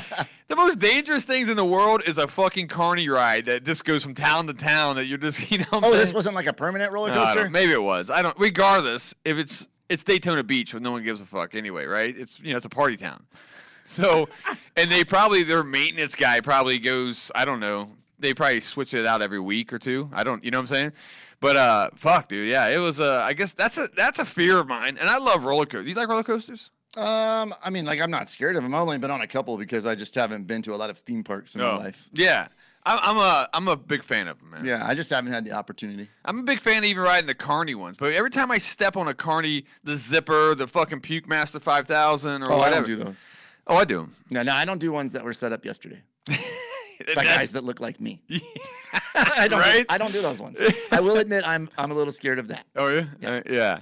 The most dangerous things in the world is a fucking carny ride that just goes from town to town that you're just, you know what I'm saying? This wasn't like a permanent roller No, coaster? maybe it was. I don't. Regardless, if it's Daytona Beach, when no one gives a fuck anyway, right? It's it's a party town. So, and their maintenance guy probably goes. I don't know. They probably switch it out every week or two. I don't. You know what I'm saying? But fuck, dude. Yeah, it was. I guess that's a fear of mine, and I love roller coasters. You like roller coasters? I mean, like, I'm not scared of them. I've only been on a couple because I just haven't been to a lot of theme parks in my life. Yeah. I'm a big fan of them, man. Yeah, I just haven't had the opportunity. I'm a big fan of even riding the carny ones. But every time I step on a carny, the Zipper, the fucking Puke Master 5000 or whatever. I don't do those. Oh, I do them. No, I don't do ones that were set up yesterday. By guys that look like me. I don't do those ones. I will admit I'm a little scared of that. Oh, yeah? Yeah.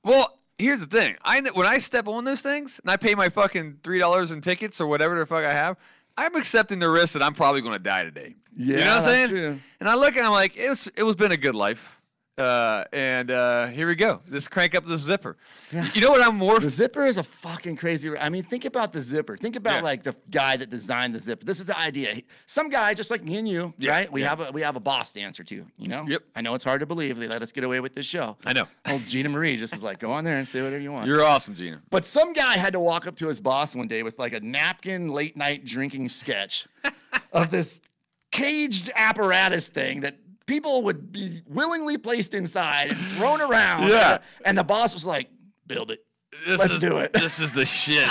Well, here's the thing. When I step on those things and I pay my fucking $3 in tickets or whatever the fuck I have, I'm accepting the risk that I'm probably going to die today. Yeah, you know what I'm saying? True. And I look and I'm like, it was been a good life. And here we go. Let's crank up the Zipper. Yeah. You know what I'm more... The Zipper is a fucking crazy... I mean, think about the Zipper. Think about, like, the guy that designed the Zipper. This is the idea. Some guy, just like me and you, right? We have a boss to answer to, you know? Yep. I know it's hard to believe they let us get away with this show. I know. Old Gina Marie just is like, go on there and say whatever you want. You're awesome, Gina. But some guy had to walk up to his boss one day with, like, a napkin late-night drinking sketch of this caged apparatus thing that people would be willingly placed inside and thrown around. Yeah. And the boss was like, build it. Let's do it. This is the shit.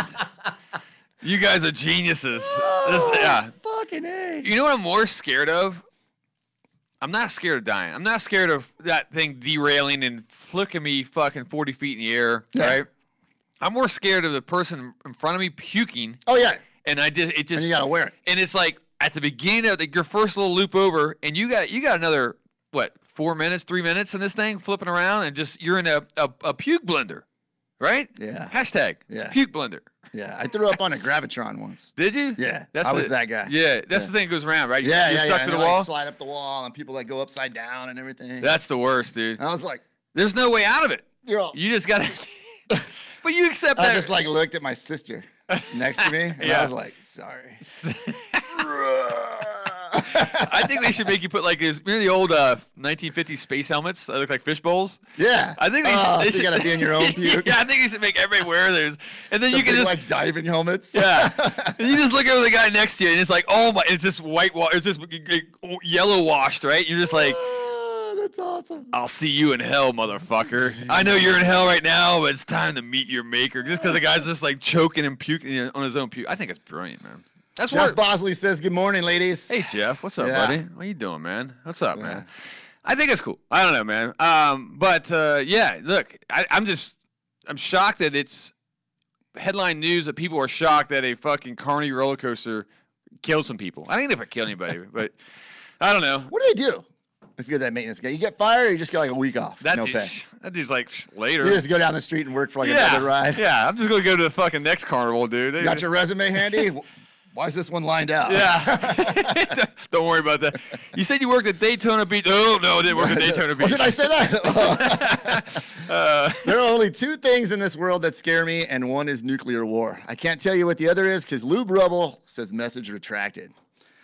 You guys are geniuses. Fucking A. You know what I'm more scared of? I'm not scared of dying. I'm not scared of that thing derailing and flicking me fucking 40 feet in the air, right? I'm more scared of the person in front of me puking. Oh, yeah. And and you gotta wear it. And it's like at the beginning of your first little loop over, and you got another 3 minutes in this thing flipping around, and just you're in a puke blender, right? Yeah. Hashtag puke blender. Yeah, I threw up on a Gravitron once. Did you? Yeah, I was that guy. Yeah, that's the thing that goes around, right? You're stuck to the and wall. Like, slide up the wall, and people like go upside down and everything. That's the worst, dude. And I was like, "There's no way out of it. You just gotta." But you accept that. I just like looked at my sister next to me, and I was like, "Sorry." I think they should make you put like the old 1950s space helmets that look like fish bowls. Yeah, I think they should. You gotta be in your own puke. Yeah, I think you should make everybody wear those, and then you can just like diving helmets. Yeah, and you just look over the guy next to you, and it's like, oh my, it's just it's just yellow washed, right? You're just like. That's awesome. I'll see you in hell, motherfucker. I know you're in hell right now, but it's time to meet your maker. Just because the guy's just like choking and puking on his own puke. I think it's brilliant, man. That's Jeff Bosley says, good morning, ladies. Hey, Jeff. What's up, buddy? What you doing, man? What's up, man? I think it's cool. I don't know, man. Look, I'm shocked that it's headline news that people are shocked that a fucking carny roller coaster killed some people. I don't know if it killed anybody, but I don't know. What do they do? if you're that maintenance guy. You get fired, or you just get like a week off. That no dude, pay. That dude's like later. You just go down the street and work for like another ride. Yeah, I'm just gonna go to the fucking next carnival, dude. You got your resume handy? Why is this one lined out? Yeah. Don't worry about that. You said you worked at Daytona Beach. Oh, no, I didn't work at Daytona Beach. Did I say that? There are only 2 things in this world that scare me, and one is nuclear war. I can't tell you what the other is because Lube Rubble says message retracted.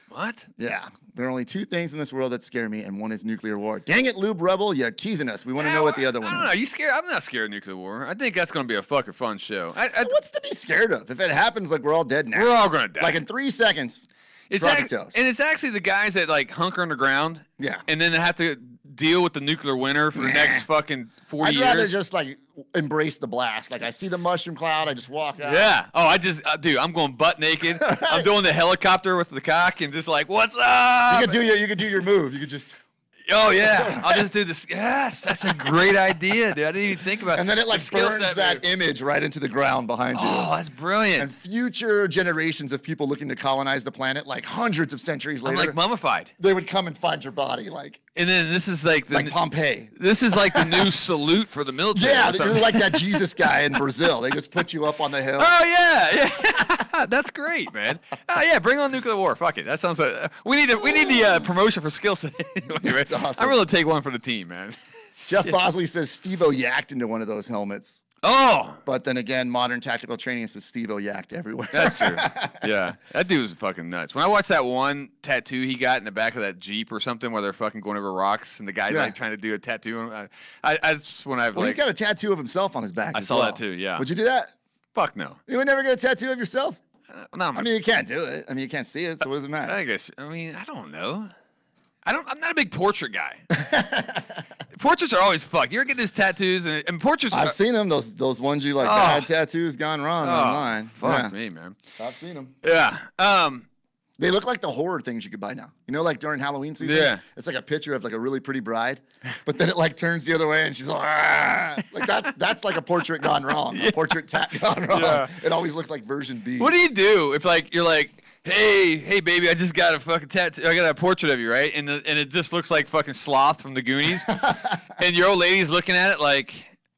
What? Yeah. There are only 2 things in this world that scare me, and one is nuclear war. Dang it, Lube Rubble, you're teasing us. We want to know what the other one is. I don't know. Are you scared? I'm not scared of nuclear war. I think that's going to be a fucking fun show. What's to be scared of? If it happens, like, we're all dead now. We're all going to die. Like, in 3 seconds. And it's actually the guys that, like, hunker underground. Yeah. And then they have to deal with the nuclear winter for the next fucking 40 years. I'd rather just, like, embrace the blast. Like, I see the mushroom cloud, I just walk out. Yeah. Oh, dude, I'm going butt naked. I'm doing the helicopter with the cock and just like, what's up? You could do your move. You could just. Oh, yeah. I'll just do this. Yes, that's a great idea, dude. I didn't even think about it. And then it, like, burns that image right into the ground behind you. Oh, that's brilliant. And future generations of people looking to colonize the planet, like, hundreds of centuries later. I'm, like, mummified. They would come and find your body, like. And then this is like Pompeii. This is like the new salute for the military. Yeah, you're like that Jesus guy in Brazil. They just put you up on the hill. Oh yeah. That's great, man. Oh yeah, bring on nuclear war. Fuck it. That sounds like we need the promotion for Skillset. Anyway, That's awesome. I'm really take one for the team, man. Jeff Bosley says Steve-O yacked into one of those helmets. Oh. But then again, modern tactical training says Steve-O yacked everywhere. That's true. Yeah. That dude was fucking nuts. When I watched that one tattoo he got in the back of that Jeep or something where they're fucking going over rocks and the guy's like trying to do a tattoo. That's when I've he's got a tattoo of himself on his back. I saw that too, yeah. Would you do that? Fuck no. You would never get a tattattoo of yourself? No, I mean, you can't do it. I mean, you can't see it, so what does it matter? I don't know. I'm not a big portrait guy. Portraits are always fucked. You ever get these tattoos and portraits? I've seen them. Those ones you like bad tattoos gone wrong online. Fuck me, man. I've seen them. Yeah. They look like the horror things you could buy now. You know, like during Halloween season. Yeah. It's like a picture of like a really pretty bride, but then it like turns the other way and she's like, ah! Like that's like a portrait gone wrong. A portrait tat gone wrong. Yeah. It always looks like version B. What do you do if like you're like, hey, baby, I just got a fucking tattoo. I got a portrait of you, right? And it just looks like fucking Sloth from the Goonies. And your old lady's looking at it like,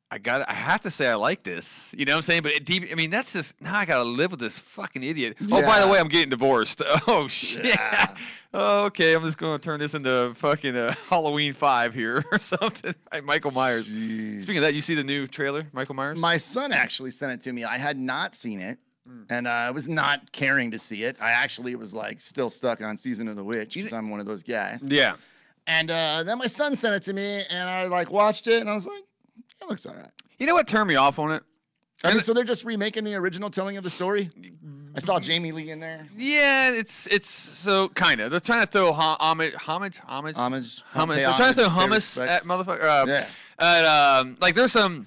I have to say I like this. You know what I'm saying? But that's just, now I got to live with this fucking idiot. Yeah. Oh, by the way, I'm getting divorced. Oh, shit. Yeah. Oh, okay, I'm just going to turn this into fucking Halloween 5 here or something. Michael Myers. Jeez. Speaking of that, you see the new trailer, Michael Myers? My son actually sent it to me. I had not seen it. And I was not caring to see it. I actually was like still stuck on Season of the Witch because I'm one of those guys. Yeah. And then my son sent it to me, and I like watched it, and I was like, it looks all right. You know what turned me off on it? I mean, so they're just remaking the original telling of the story? I saw Jamie Lee in there. Yeah, it's so kind of. They're trying to throw homage. They're trying to throw hummus at motherfucker. Like there's some,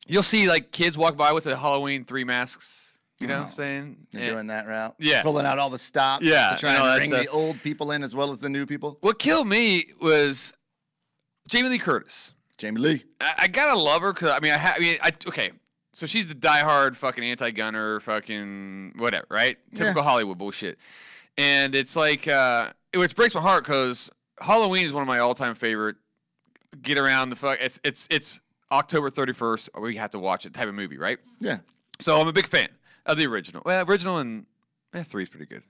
you'll see like kids walk by with the Halloween 3 masks. You know what I'm saying? You're doing that route. Yeah. Pulling out all the stops. Yeah. To try and bring the old people in as well as the new people. What killed me was Jamie Lee Curtis. Jamie Lee. I gotta love her because okay. So she's the diehard fucking anti-gunner, fucking whatever, right? Typical Hollywood bullshit. And it's like, which breaks my heart because Halloween is one of my all-time favorite. Get around the fuck. It's October 31st. We have to watch it type of movie, right? Yeah. So I'm a big fan of the original. Well, original and 3 is pretty good.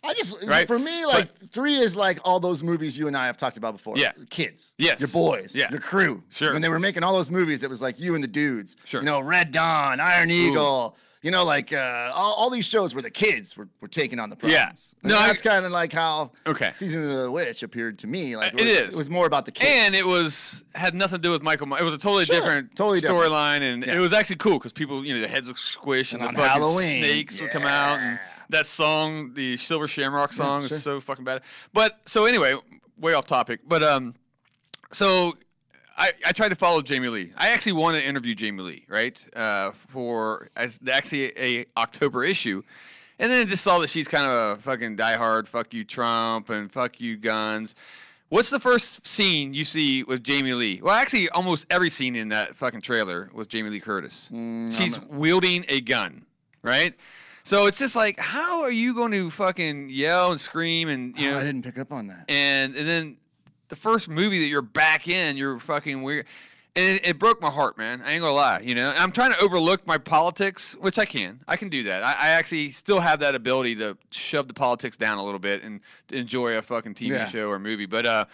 I just, for me, like, 3 is like all those movies you and I have talked about before. Yeah. Kids. Yes. Your boys. Yeah. Your crew. Sure. When they were making all those movies, it was like you and the dudes. Sure. You know, Red Dawn, Iron Eagle. You know, like all these shows where the kids were taking on the problems. Yeah. No, that's kind of like how Season of the Witch appeared to me. Like it was more about the kids. And it had nothing to do with Michael Myers. It was a totally different storyline, and it was actually cool because people, the heads would squish and the fucking Halloween, snakes would come out. And that song, the Silver Shamrock song, is so fucking bad. But so anyway, way off topic. But so I tried to follow Jamie Lee. I actually wanted to interview Jamie Lee, right? For actually a October issue. And then I just saw that she's kind of a fucking diehard, fuck you Trump and fuck you guns. What's the first scene you see with Jamie Lee? Well, actually, almost every scene in that fucking trailer was Jamie Lee Curtis. She's wielding a gun, right? So it's just like, how are you going to fucking yell and scream and, I didn't pick up on that. And then the first movie that you're back in, you're fucking weird. And it broke my heart, man. I ain't gonna lie, you know. And I'm trying to overlook my politics, which I can. I can do that. I actually still have that ability to shove the politics down a little bit and enjoy a fucking TV show or movie. But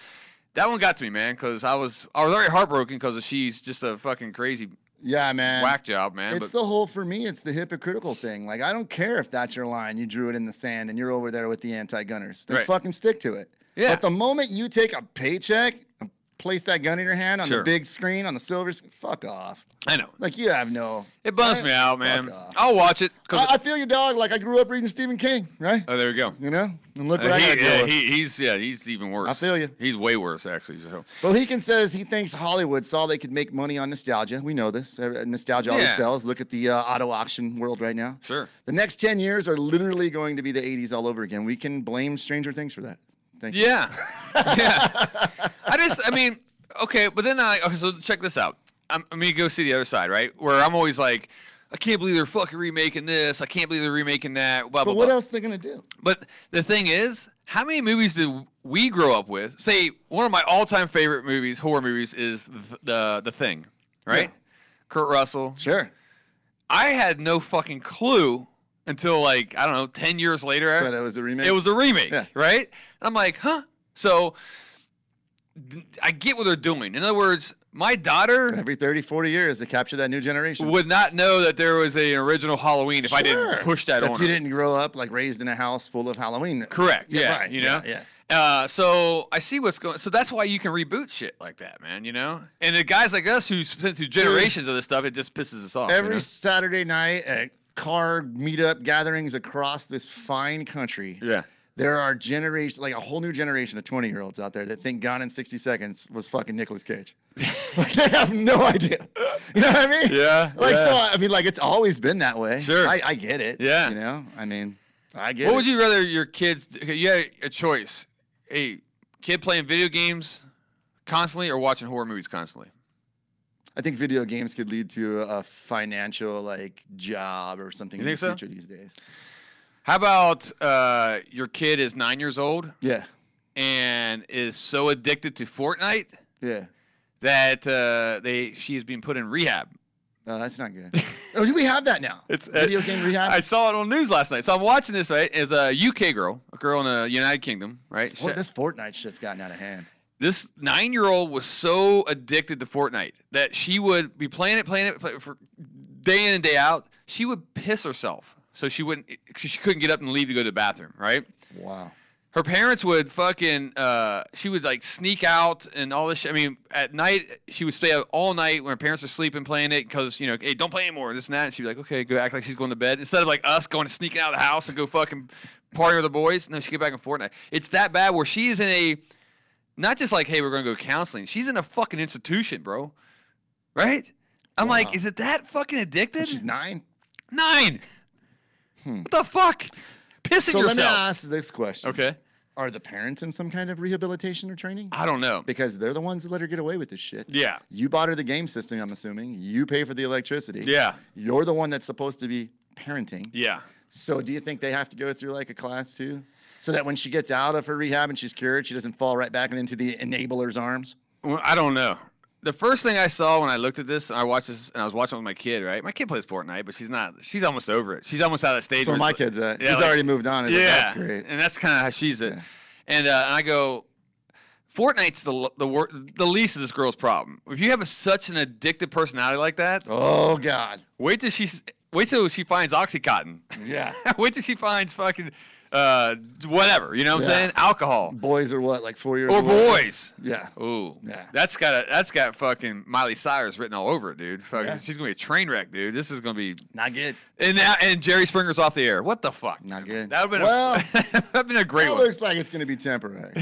that one got to me, man, because I was very heartbroken because she's just a fucking crazy whack job, man. It's the whole, for me, it's the hypocritical thing. Like, I don't care if that's your line. You drew it in the sand and you're over there with the anti-gunners. Then fucking stick to it. Yeah. But the moment you take a paycheck, place that gun in your hand on the big screen, on the silver screen, fuck off. I know. Like, you have no... It bums me out, man. I'll watch it. I feel you, dog. Like, I grew up reading Stephen King, right? Oh, there we go. You know? And look what I got to deal with. He's even worse. I feel you. He's way worse, actually. So. Well, Heekin says he thinks Hollywood saw they could make money on nostalgia. We know this. Nostalgia always sells. Look at the auto auction world right now. Sure. The next 10 years are literally going to be the 80s all over again. We can blame Stranger Things for that. Thank you. Yeah. I mean... Okay, but then so check this out. I'm going to go see the other side, right? Where I'm always like, I can't believe they're fucking remaking this. I can't believe they're remaking that. Blah, blah, but what blah. else are they going to do? But the thing is, how many movies did we grow up with? Say, one of my all-time favorite movies, horror movies, is the Thing, right? Yeah. Kurt Russell. Sure. I had no fucking clue until, like, I don't know, 10 years later. But it was a remake? It was a remake, right? And I'm like, huh? So... I get what they're doing. In other words, my daughter... Every 30, 40 years, they capture that new generation. ...would not know that there was an original Halloween if I didn't push that on her. If you didn't grow up, like, raised in a house full of Halloween. Correct. Yeah, right. You know? Yeah. So I see what's going... So that's why you can reboot shit like that, man, you know? And the guys like us who've been through generations of this stuff, it just pisses us off. Every Saturday night at car meetup gatherings across this fine country... Yeah. There are generations, like a whole new generation of 20-year-olds out there that think Gone in 60 Seconds was fucking Nicolas Cage. Like, they have no idea. You know what I mean? Yeah. Like, so, I mean, like, it's always been that way. Sure. I get it. Yeah. You know? I mean, I get it. What would you rather your kids... You had a choice. A kid playing video games constantly or watching horror movies constantly? I think video games could lead to a financial, like, job or something in the future these days. How about your kid is 9 years old? Yeah. And is so addicted to Fortnite? Yeah. That she is being put in rehab. Oh, that's not good. Oh, do we have that now? It's video game rehab. I saw it on news last night. So I'm watching this, right? As a UK girl, a girl in the United Kingdom, right? This Fortnite shit's gotten out of hand. This 9-year-old was so addicted to Fortnite that she would be playing it for day in and day out. She would piss herself. So she couldn't get up and leave to go to the bathroom, right? Wow. Her parents would fucking, she would like sneak out and all this shit. I mean, at night, she would stay out all night when her parents were sleeping playing it because, you know, hey, don't play anymore, this and that. And she'd be like, okay, go act like she's going to bed. Instead of like us going and sneaking out of the house and go fucking party with the boys. No, she get back in Fortnite. It's that bad where she's in a, not just like, hey, we're going to go counseling. She's in a fucking institution, bro. Right? I'm like, is it that fucking addicted? And she's 9? 9! What the fuck? Pissing yourself. So let me ask this question. Okay. Are the parents in some kind of rehabilitation or training? I don't know. Because they're the ones that let her get away with this shit. Yeah. You bought her the game system, I'm assuming. You pay for the electricity. Yeah. You're the one that's supposed to be parenting. Yeah. So do you think they have to go through like a class too? So that when she gets out of her rehab and she's cured, she doesn't fall right back into the enabler's arms? Well, I don't know. The first thing I saw when I looked at this, I watched this, and I was watching with my kid, right? My kid plays Fortnite, but she's not. She's almost over it. She's almost out of that stage. So my kid's at. He's already moved on. Yeah. That's great. And that's kind of how she's at. And I go, Fortnite's the least of this girl's problem. If you have such an addictive personality like that. Oh, God. Wait till she finds Oxycontin. Yeah. Wait till she finds fucking... whatever, you know what I'm saying? Alcohol. Boys are what, like 4 years old? old? Or boys. Yeah. Ooh. Yeah. That's got fucking Miley Cyrus written all over it, dude. Fucking, she's gonna be a train wreck, dude. This is gonna be not good. And Jerry Springer's off the air. What the fuck? Not good. That would have been a great one. Looks like it's gonna be temporary.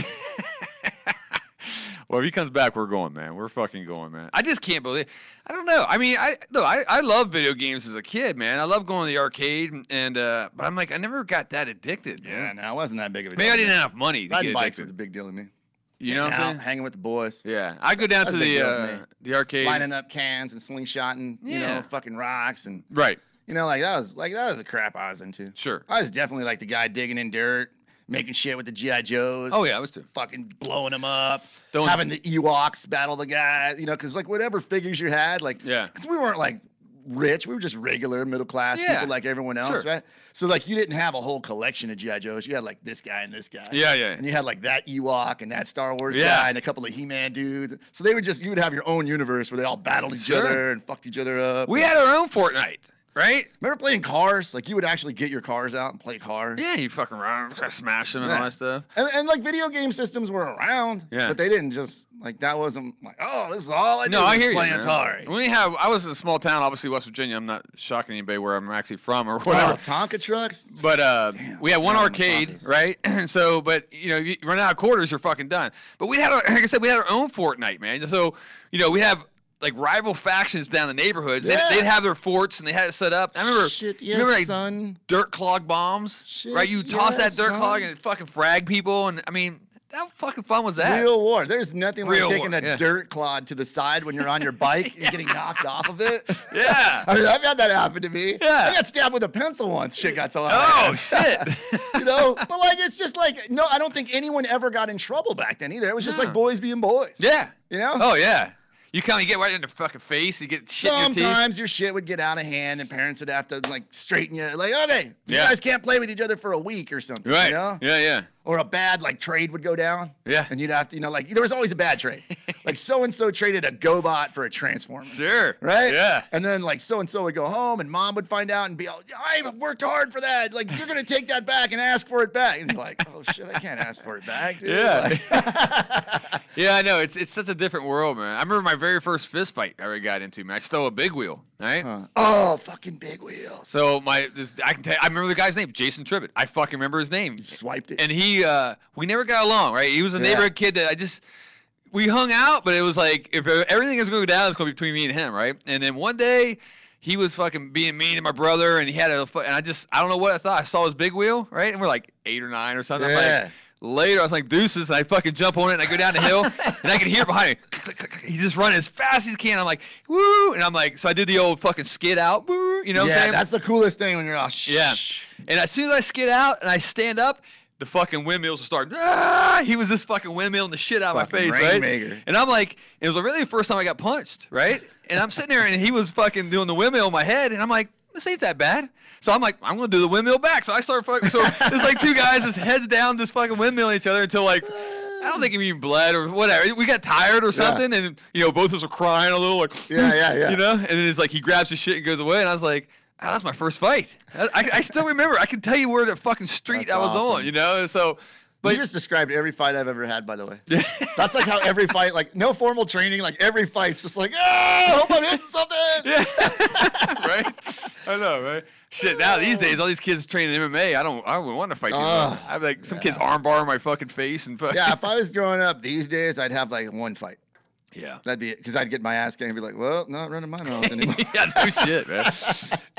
Well, if he comes back, we're going, man. We're fucking going, man. I just can't believe. I don't know. I mean, I love video games as a kid, man. I love going to the arcade, and but I'm like, I never got that addicted. Man. Yeah, no, it wasn't that big of a deal. Maybe I didn't have enough money to Riding get bikes addicted. was a big deal to me. You know what I'm saying? Hanging with the boys. Yeah, I go down to the arcade, lining up cans and slingshotting, you know, fucking rocks and right. You know, that was a crap I was into. Sure, I was definitely like the guy digging in dirt, making shit with the G.I. Joes. Oh, yeah, I was too. Fucking blowing them up. Having the Ewoks battle the guys, you know, because like whatever figures you had, like, because we weren't like rich, we were just regular middle class people like everyone else, right? So like you didn't have a whole collection of G.I. Joes. You had like this guy and this guy. Yeah, yeah. And you had like that Ewok and that Star Wars guy and a couple of He-Man dudes. So they would you would have your own universe where they all battled each other and fucked each other up. We had our own Fortnight. Right? Remember playing cars? Like, you would actually get your cars out and play cars. Yeah, you fucking around, smash them and all that stuff. And, like, video game systems were around. Yeah. But they didn't just, like, that wasn't like, oh, this is all I do is play Atari. I was in a small town, obviously West Virginia. I'm not shocking anybody where I'm actually from or whatever. Oh, Tonka trucks? But we had one arcade, right? So, but, you know, you run out of quarters, you're fucking done. But we had, like I said, we had our own Fortnite, man. So, you know, we have like rival factions down the neighborhoods. Yeah. They'd have their forts and they had it set up. I remember, remember like dirt clog bombs, right? You toss that dirt clog and it fucking frag people. And I mean, how fucking fun was that? Real war. There's nothing like taking a dirt clod to the side when you're on your bike and getting knocked off of it. Yeah. I mean, I've had that happen to me. Yeah. I got stabbed with a pencil once. Shit got so hot. Oh, shit. You know? But like, it's just like, no, I don't think anyone ever got in trouble back then either. It was just like boys being boys. Yeah. You know? Oh, yeah. You kind of get right in the fucking face. You get shit in your teeth. Sometimes your shit would get out of hand, and parents would have to like straighten you. Like, okay, you guys can't play with each other for a week or something. Right. You know? Yeah, yeah. Or a bad like trade would go down. Yeah. And you'd have to, you know, like there was always a bad trade. Like so and so traded a GoBot for a Transformer. Sure. Right? Yeah. And then like so and so would go home and mom would find out and be all, I worked hard for that. Like you're gonna take that back and ask for it back. And you're like, oh shit, I can't ask for it back, dude. Yeah. Like, yeah, I know. It's such a different world, man. I remember my very first fist fight I ever got into, man. I stole a big wheel, right? Oh, fucking big wheels. So I can tell you, I remember the guy's name, Jason Tribbett. I fucking remember his name. You swiped it. And he we never got along, right? He was a neighborhood kid that we hung out, but it was like if everything is going to go down, it's going to be between me and him, right? And then one day he was fucking being mean to my brother, and he had and I don't know what I thought. I saw his big wheel, right? And we're like 8 or 9 or something. Yeah. I'm like, later, I was like, deuces, and I fucking jump on it, and I go down the hill, and I can hear behind me, he's just running as fast as he can. I'm like, woo, and I'm like, so I did the old fucking skid out, woo, you know what I'm saying? Yeah, that's the coolest thing when you're all shh. Yeah. And as soon as I skid out and I stand up, the fucking windmills will start. Ah! He was just fucking windmilling the shit out of my face, right? And I'm like, it was really the first time I got punched, right? And I'm sitting there and he was fucking doing the windmill in my head, and I'm like, this ain't that bad. So I'm like, I'm gonna do the windmill back. So I start fucking. So there's like two guys just heads down, just fucking windmilling each other until like. I don't think he even bled or whatever. We got tired or something, and you know, both of us were crying a little, like yeah. You know, and then it's like he grabs his shit and goes away, and I was like, oh, that's my first fight. I still remember. I can tell you where the fucking street that's I was on, you know. So, but you just described every fight I've ever had, by the way. That's like how every fight, like no formal training, like every fight's just like, oh, hope I'm hitting something. Yeah. Right. I know, right? Shit, now these days, all these kids training MMA, I don't want to fight these guys. I have like some kids armbar my fucking face and fucking. Yeah, if I was growing up these days, I'd have like one fight. Yeah. That'd be it. Because I'd get my ass kicked and be like, well, not running my mouth anymore. Yeah, no shit, man.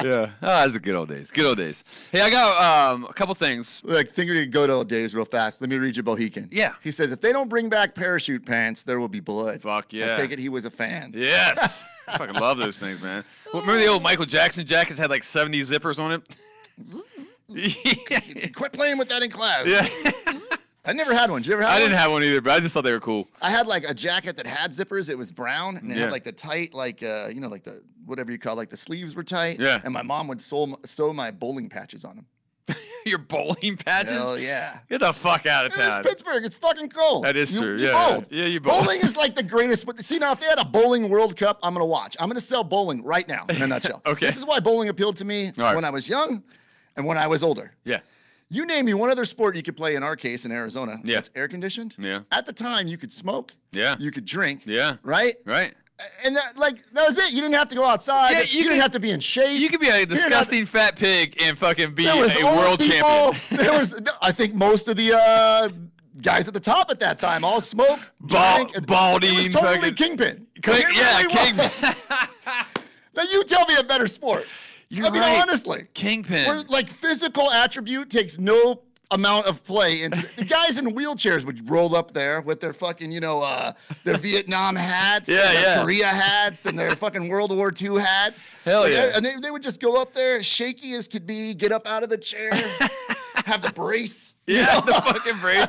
Yeah. Oh, those are good old days. Good old days. Hey, I got a couple things. Look, think of the good old days real fast. Let me read you Bohican. Yeah. He says, if they don't bring back parachute pants, there will be blood. Fuck yeah. I take it he was a fan. Yes. I fucking love those things, man. Well, remember the old Michael Jackson jackets had like 70 zippers on it? Quit playing with that in class. Yeah. I never had one. Did you ever have one? I didn't have one either, but I just thought they were cool. I had like a jacket that had zippers. It was brown and it had like the tight, like you know, like the whatever you call, like the sleeves were tight. Yeah. And my mom would sew my bowling patches on them. Your bowling patches? Hell yeah. Get the fuck out of town. It's Pittsburgh. It's fucking cold. That is true. You bowled. Yeah, you bowled. Bowling is like the greatest. See, now, if they had a bowling World Cup, I'm going to watch. I'm going to sell bowling right now in a nutshell. Okay. This is why bowling appealed to me when I was young and when I was older. Yeah. You name me one other sport you could play, in our case, in Arizona, that's air conditioned. Yeah. At the time, you could smoke. Yeah. You could drink. Yeah. Right? Right. And that was it. You didn't have to go outside. Yeah, you didn't have to be in shape. You could be a disgusting fat pig and fucking be a world champion. There was, I think, most of the guys at the top at that time all smoke, drank, balding. It was totally Kingpin. Kingpin. Now you tell me a better sport. I mean, honestly, Kingpin. Where like physical attribute takes no amount of play into the guys in wheelchairs would roll up there with their fucking, you know, their Vietnam hats, their Korea hats, and their fucking World War II hats. Hell yeah. And they would just go up there, shaky as could be, get up out of the chair. have the brace. Yeah, the fucking brace.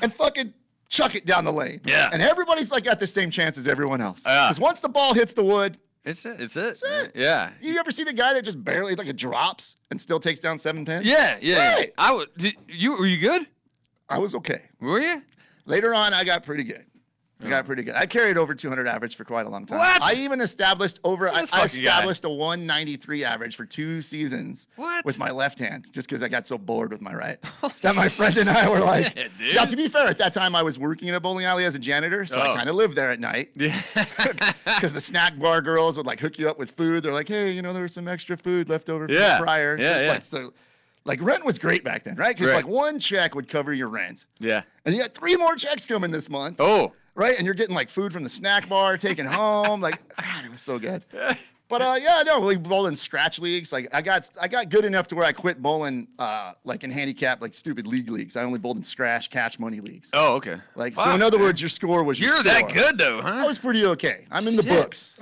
And fucking chuck it down the lane. Yeah. And everybo's like got the same chance as everyone else. Yeah. Because once the ball hits the wood, it's it. Yeah. You ever see the guy that just barely like it drops and still takes down 7 pins? Yeah. Right. Were you good? I was okay. Were you? Later on, I got pretty good. I carried over 200 average for quite a long time. What? I even established a 193 average for 2 seasons. What? With my left hand, just because I got so bored with my right. That my friend and I were like, yeah, to be fair, at that time I was working in a bowling alley as a janitor, so I kind of lived there at night. Yeah. Because the snack bar girls would like hook you up with food. They're like, hey, you know, there was some extra food left over from the fryer. Like rent was great back then, right? Because like 1 check would cover your rent. Yeah. And you got 3 more checks coming this month. Oh. Right? And you're getting like food from the snack bar, taking home. Like, God, it was so good. But we bowled in scratch leagues. Like I got good enough to where I quit bowling like in handicap, like stupid leagues. I only bowled in scratch cash money leagues. Oh, okay. Like so in other words, your score was your score. That good though, huh? I was pretty okay. I'm in the books.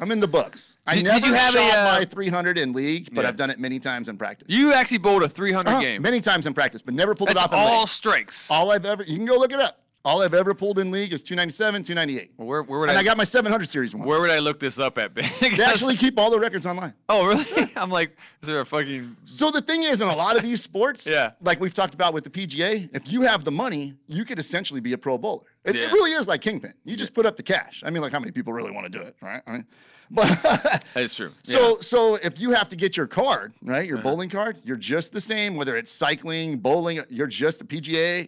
I never shot my 300 in league, but I've done it many times in practice. You actually bowled a 300 game. Many times in practice, but never pulled it off in all league. strikes. All I've ever, you can go look it up. All I've ever pulled in league is 297, 298. Well, where would and I got my 700 series once. Where would I look this up at, Ben? They actually keep all the records online. Oh, really? I'm like, is there a fucking... So the thing is, in a lot of these sports, like we've talked about with the PGA, if you have the money, you could essentially be a pro bowler. It really is like Kingpin. You just put up the cash. I mean, like how many people really want to do it, right? I mean, but that is true. So if you have to get your card, right, your bowling card, you're just the same. Whether it's cycling, bowling, you're just a PGA.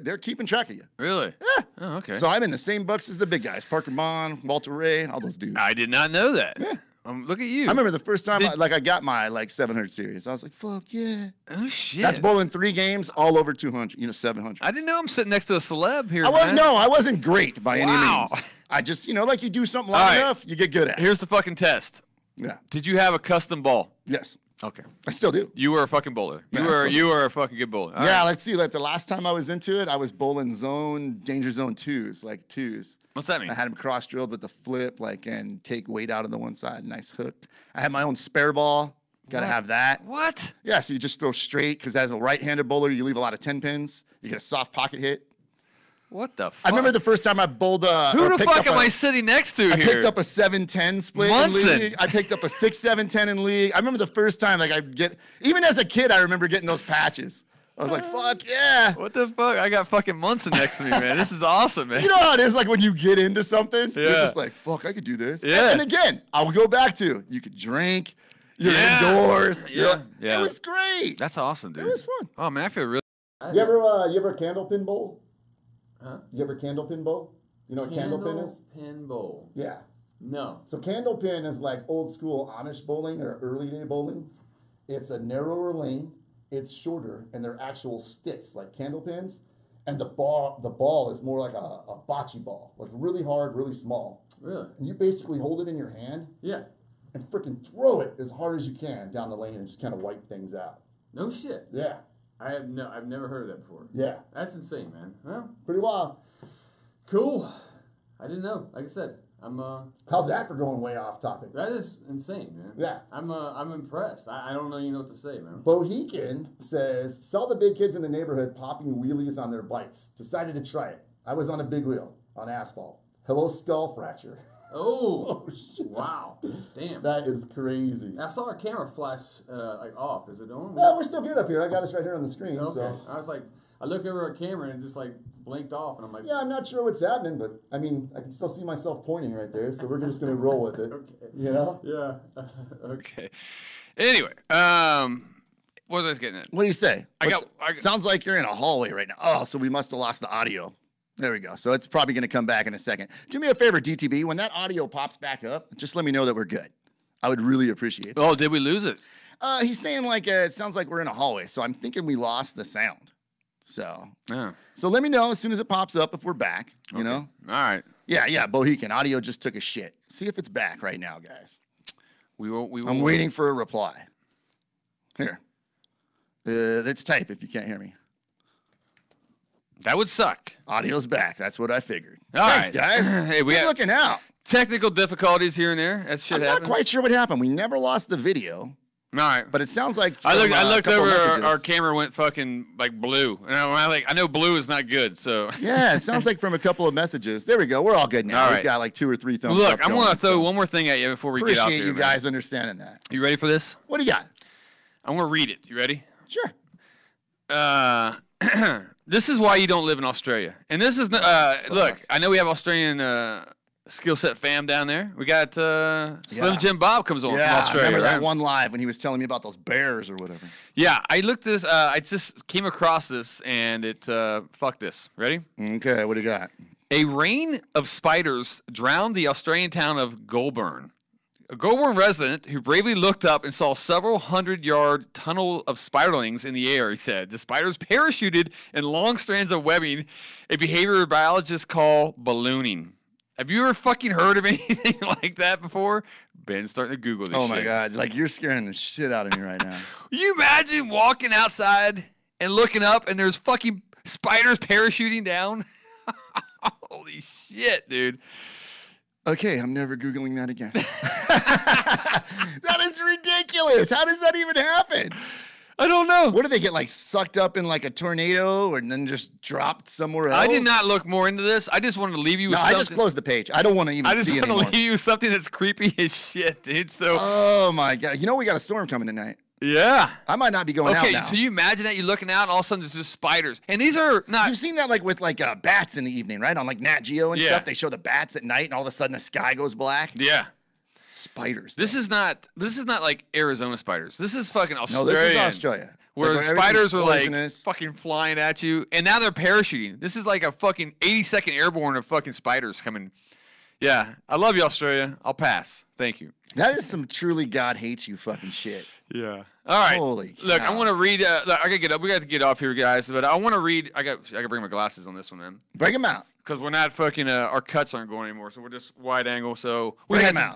They're keeping track of you. Really? Yeah. Oh, okay. So I'm in the same books as the big guys: Parker Bond, Walter Ray, all those dudes. I did not know that. Yeah. Look at you. I remember the first time I got my 700 series. I was like, fuck yeah. Oh shit. That's bowling 3 games all over 200, 700. I didn't know I'm sitting next to a celeb here. I wasn't great by any means. I just, like you do something long enough, you get good at it. Here's the fucking test. Yeah. Did you have a custom ball? Yes. Okay. I still do. You were a fucking bowler. You were a fucking good bowler. Let's see. Like the last time I was into it, I was bowling danger zone 2s, like 2s. What's that mean? I had them cross drilled with the flip, and take weight out of the one side. Nice hook. I had my own spare ball. Got to have that. What? Yeah. So you just throw straight because as a right-handed bowler, you leave a lot of 10 pins. You get a soft pocket hit. What the fuck? I remember the first time I bowled who the fuck am I sitting next to here? I picked up a 7-10 split in league. I picked up a 6-7-10 in league. I remember the first time even as a kid, I remember getting those patches. I was like, fuck yeah. What the fuck? I got fucking Munson next to me, man. This is awesome, man. You know how it is like when you get into something? You're just like, fuck, I could do this. Yeah. And again, I'll go back to, you could drink, you're indoors. Yeah. It was great. That's awesome, dude. It was fun. Oh, man, I feel really... You ever candlepin bowl? Huh? You ever candlepin bowl? You know what candlepin is? Candlepin bowl. Yeah. No. So candlepin is like old school Amish bowling or early day bowling. It's a narrower lane. It's shorter, and they're actual sticks like candlepins. And the ball is more like a bocce ball, like really hard, really small. Really? And you basically hold it in your hand. Yeah. And freaking throw it as hard as you can down the lane and just kind of wipe things out. No shit. Yeah. I've never heard of that before. Yeah. That's insane, man. Well, pretty wild. Cool. I didn't know. Like I said, how's that for going way off topic? That is insane, man. Yeah. I'm impressed. I don't know what to say, man. Bohican says, saw the big kids in the neighborhood popping wheelies on their bikes. Decided to try it. I was on a big wheel on asphalt. Hello, skull fracture. Oh, shit. Wow. Damn. That is crazy. I saw our camera flash off. Is it on? Well, we're still good up here. I got us right here on the screen. Okay. So. I was like, I looked over our camera and it just blinked off, and I'm like, yeah, I'm not sure what's happening, but I mean, I can still see myself pointing right there, so we're just gonna roll with it. Okay. You know? Yeah. Okay. Anyway, what was I getting at? What do you say? I got sounds like you're in a hallway right now. Oh, so we must have lost the audio. There we go. So it's probably going to come back in a second. Do me a favor, DTB. When that audio pops back up, just let me know that we're good. I would really appreciate that. Oh, did we lose it? He's saying it sounds like we're in a hallway. So I'm thinking we lost the sound. So let me know as soon as it pops up if we're back. You know? All right. Yeah. Bohican. Audio just took a shit. See if it's back right now, guys. We will. I'm waiting for a reply. Here. Let's type if you can't hear me. That would suck. Audio's back. That's what I figured. Thanks, right, guys. Hey, we're looking out. Technical difficulties here and there. That shit I'm not quite sure what happened. We never lost the video. All right. But it sounds like I looked over. messages. Our camera went fucking like blue, and I know blue is not good. So yeah, it sounds like from a couple of messages. There we go. We're all good now. All right. We've got like 2 or 3 thumbs up. Look, I'm gonna throw one more thing at you before we get out Appreciate here. you guys understanding that. You ready for this? What do you got? I'm gonna read it. You ready? Sure. This is why you don't live in Australia. And this is look. I know we have Australian. Skillset fam down there. We got Slim Jim Bob comes on from Australia. I remember that one live when he was telling me about those bears or whatever. Yeah, I looked this. I just came across this and it. Fuck this. Ready? Okay, what do you got? A rain of spiders drowned the Australian town of Goulburn. A Goulburn resident who bravely looked up and saw several 100-yard tunnel of spiderlings in the air, he said. The spiders parachuted in long strands of webbing, a behavior biologists call ballooning. Have you ever fucking heard of anything like that before? Ben's starting to Google this shit. Oh, my God. Like, you're scaring the shit out of me right now. You imagine walking outside and looking up and there's fucking spiders parachuting down? Holy shit, dude. Okay, I'm never Googling that again. That is ridiculous. How does that even happen? I don't know. What do they get, like, sucked up in, like, a tornado and then just dropped somewhere else? I did not look more into this. I just wanted to leave you with something. I just closed the page. I don't want to even see I just anymore. want to leave you with something that's creepy as shit, dude. So. Oh, my God. You know we got a storm coming tonight. Yeah. I might not be going out now. Okay, so you imagine that you're looking out and all of a sudden there's just spiders. And these are not... You've seen that, like, with, like, bats in the evening, right? On, like, Nat Geo and stuff. They show the bats at night and all of a sudden the sky goes black. Yeah. Spiders. This is not like Arizona spiders. This is fucking Australia. No, this is Australia. Where spiders are like fucking flying at you, and now they're parachuting. This is like a fucking 82nd Airborne of fucking spiders coming. Yeah, I love you, Australia. I'll pass. Thank you. That is some truly God hates you fucking shit. Yeah. All right. Holy cow. Look, I want to read. I gotta get up. We got to get off here, guys. But I want to read. I got to bring my glasses on this one, then. Bring them out. Because we're not fucking. Our cuts aren't going anymore, so we're just wide angle. So we had some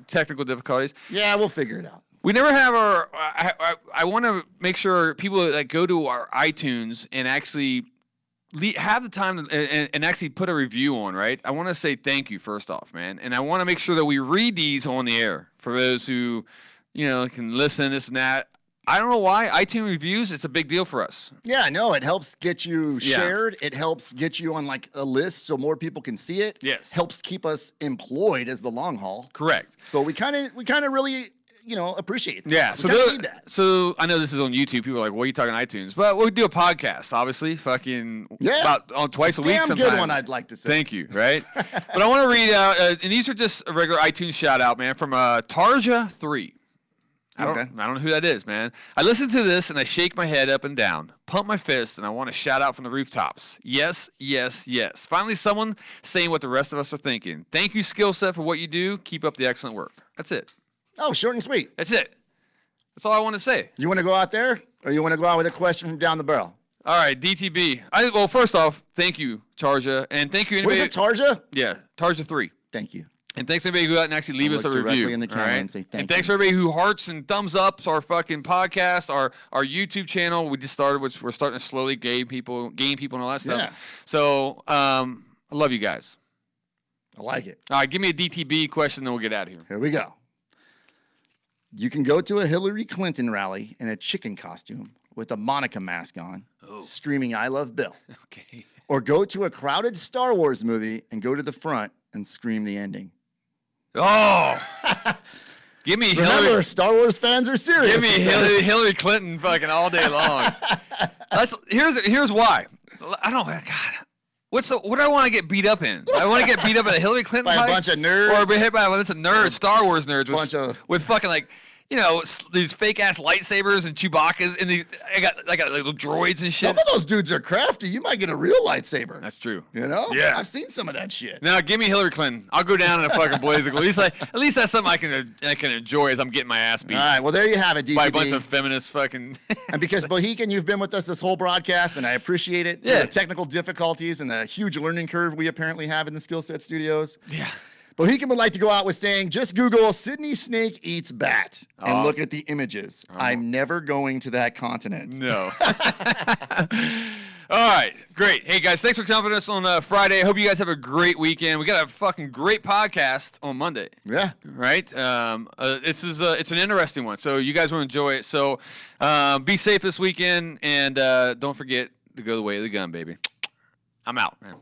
technical difficulties. Yeah, we'll figure it out. We never have our. I want to make sure people that go to our iTunes and actually have the time and actually put a review on, right? I want to say thank you first off, man, and I want to make sure that we read these on the air for those who, can listen, this and that. I don't know why iTunes reviews. It's a big deal for us. Yeah, no, it helps get you shared. It helps get you on like a list so more people can see it. Yes, helps keep us employed as the long haul. Correct. So we kind of really appreciate that. Yeah, need that. So I know this is on YouTube. People are like, "What are you talking iTunes?" But we'll do a podcast, obviously. Fucking about on twice a week. Damn good one, I'd like to say. Thank you. Right, but I want to read out, and these are just a regular iTunes shout out, man, from Tarja3. I don't know who that is, man. I listen to this and I shake my head up and down, pump my fist, and I want to shout out from the rooftops. Yes, yes, yes. Finally, someone saying what the rest of us are thinking. Thank you, Skillset, for what you do. Keep up the excellent work. That's it. Oh, short and sweet. That's it. That's all I want to say. You want to go out there, or you want to go out with a question from down the barrel? All right, DTB. Well, first off, thank you, Tarja, and thank you anybody. What is it, Tarja? Yeah, Tarja3. Thank you. And thanks everybody who got and actually leave us a review. In the camera and say thank and thanks everybody who hearts and thumbs ups our fucking podcast, our YouTube channel. We just started, which we're starting to slowly gain people and all that stuff. Yeah. So I love you guys. I like it. All right, give me a DTB question, then we'll get out of here. Here we go. You can go to a Hillary Clinton rally in a chicken costume with a Monica mask on, screaming "I love Bill." Okay. Or go to a crowded Star Wars movie and go to the front and scream the ending. Oh, give me Remember, Hillary. Star Wars fans are serious. Give me Hillary Clinton fucking all day long. Here's why. I don't. God. What do I want to get beat up in? I want to get beat up in a Hillary Clinton by fight? A bunch of nerds, or be hit by a bunch of nerds, Star Wars nerds, with fucking like. These fake ass lightsabers and Chewbacca's, and I got little droids and shit. Some of those dudes are crafty. You might get a real lightsaber. That's true. Yeah. I've seen some of that shit. Now give me Hillary Clinton. I'll go down in a fucking blaze. At least that's something I can enjoy as I'm getting my ass beat. All right. Well, there you have it, DTB. By a bunch of feminist fucking. And because Bohican, you've been with us this whole broadcast, and I appreciate it. Yeah. The technical difficulties and the huge learning curve we apparently have in the Skillset studios. Yeah. Bohican would like to go out with saying, just Google Sydney Snake eats bat and look at the images. I'm never going to that continent. No. All right, great. Hey guys, thanks for jumping us on Friday. I hope you guys have a great weekend. We got a fucking great podcast on Monday. Yeah. Right. It's an interesting one, so you guys will enjoy it. So, be safe this weekend, and don't forget to go the way of the gun, baby. I'm out, man.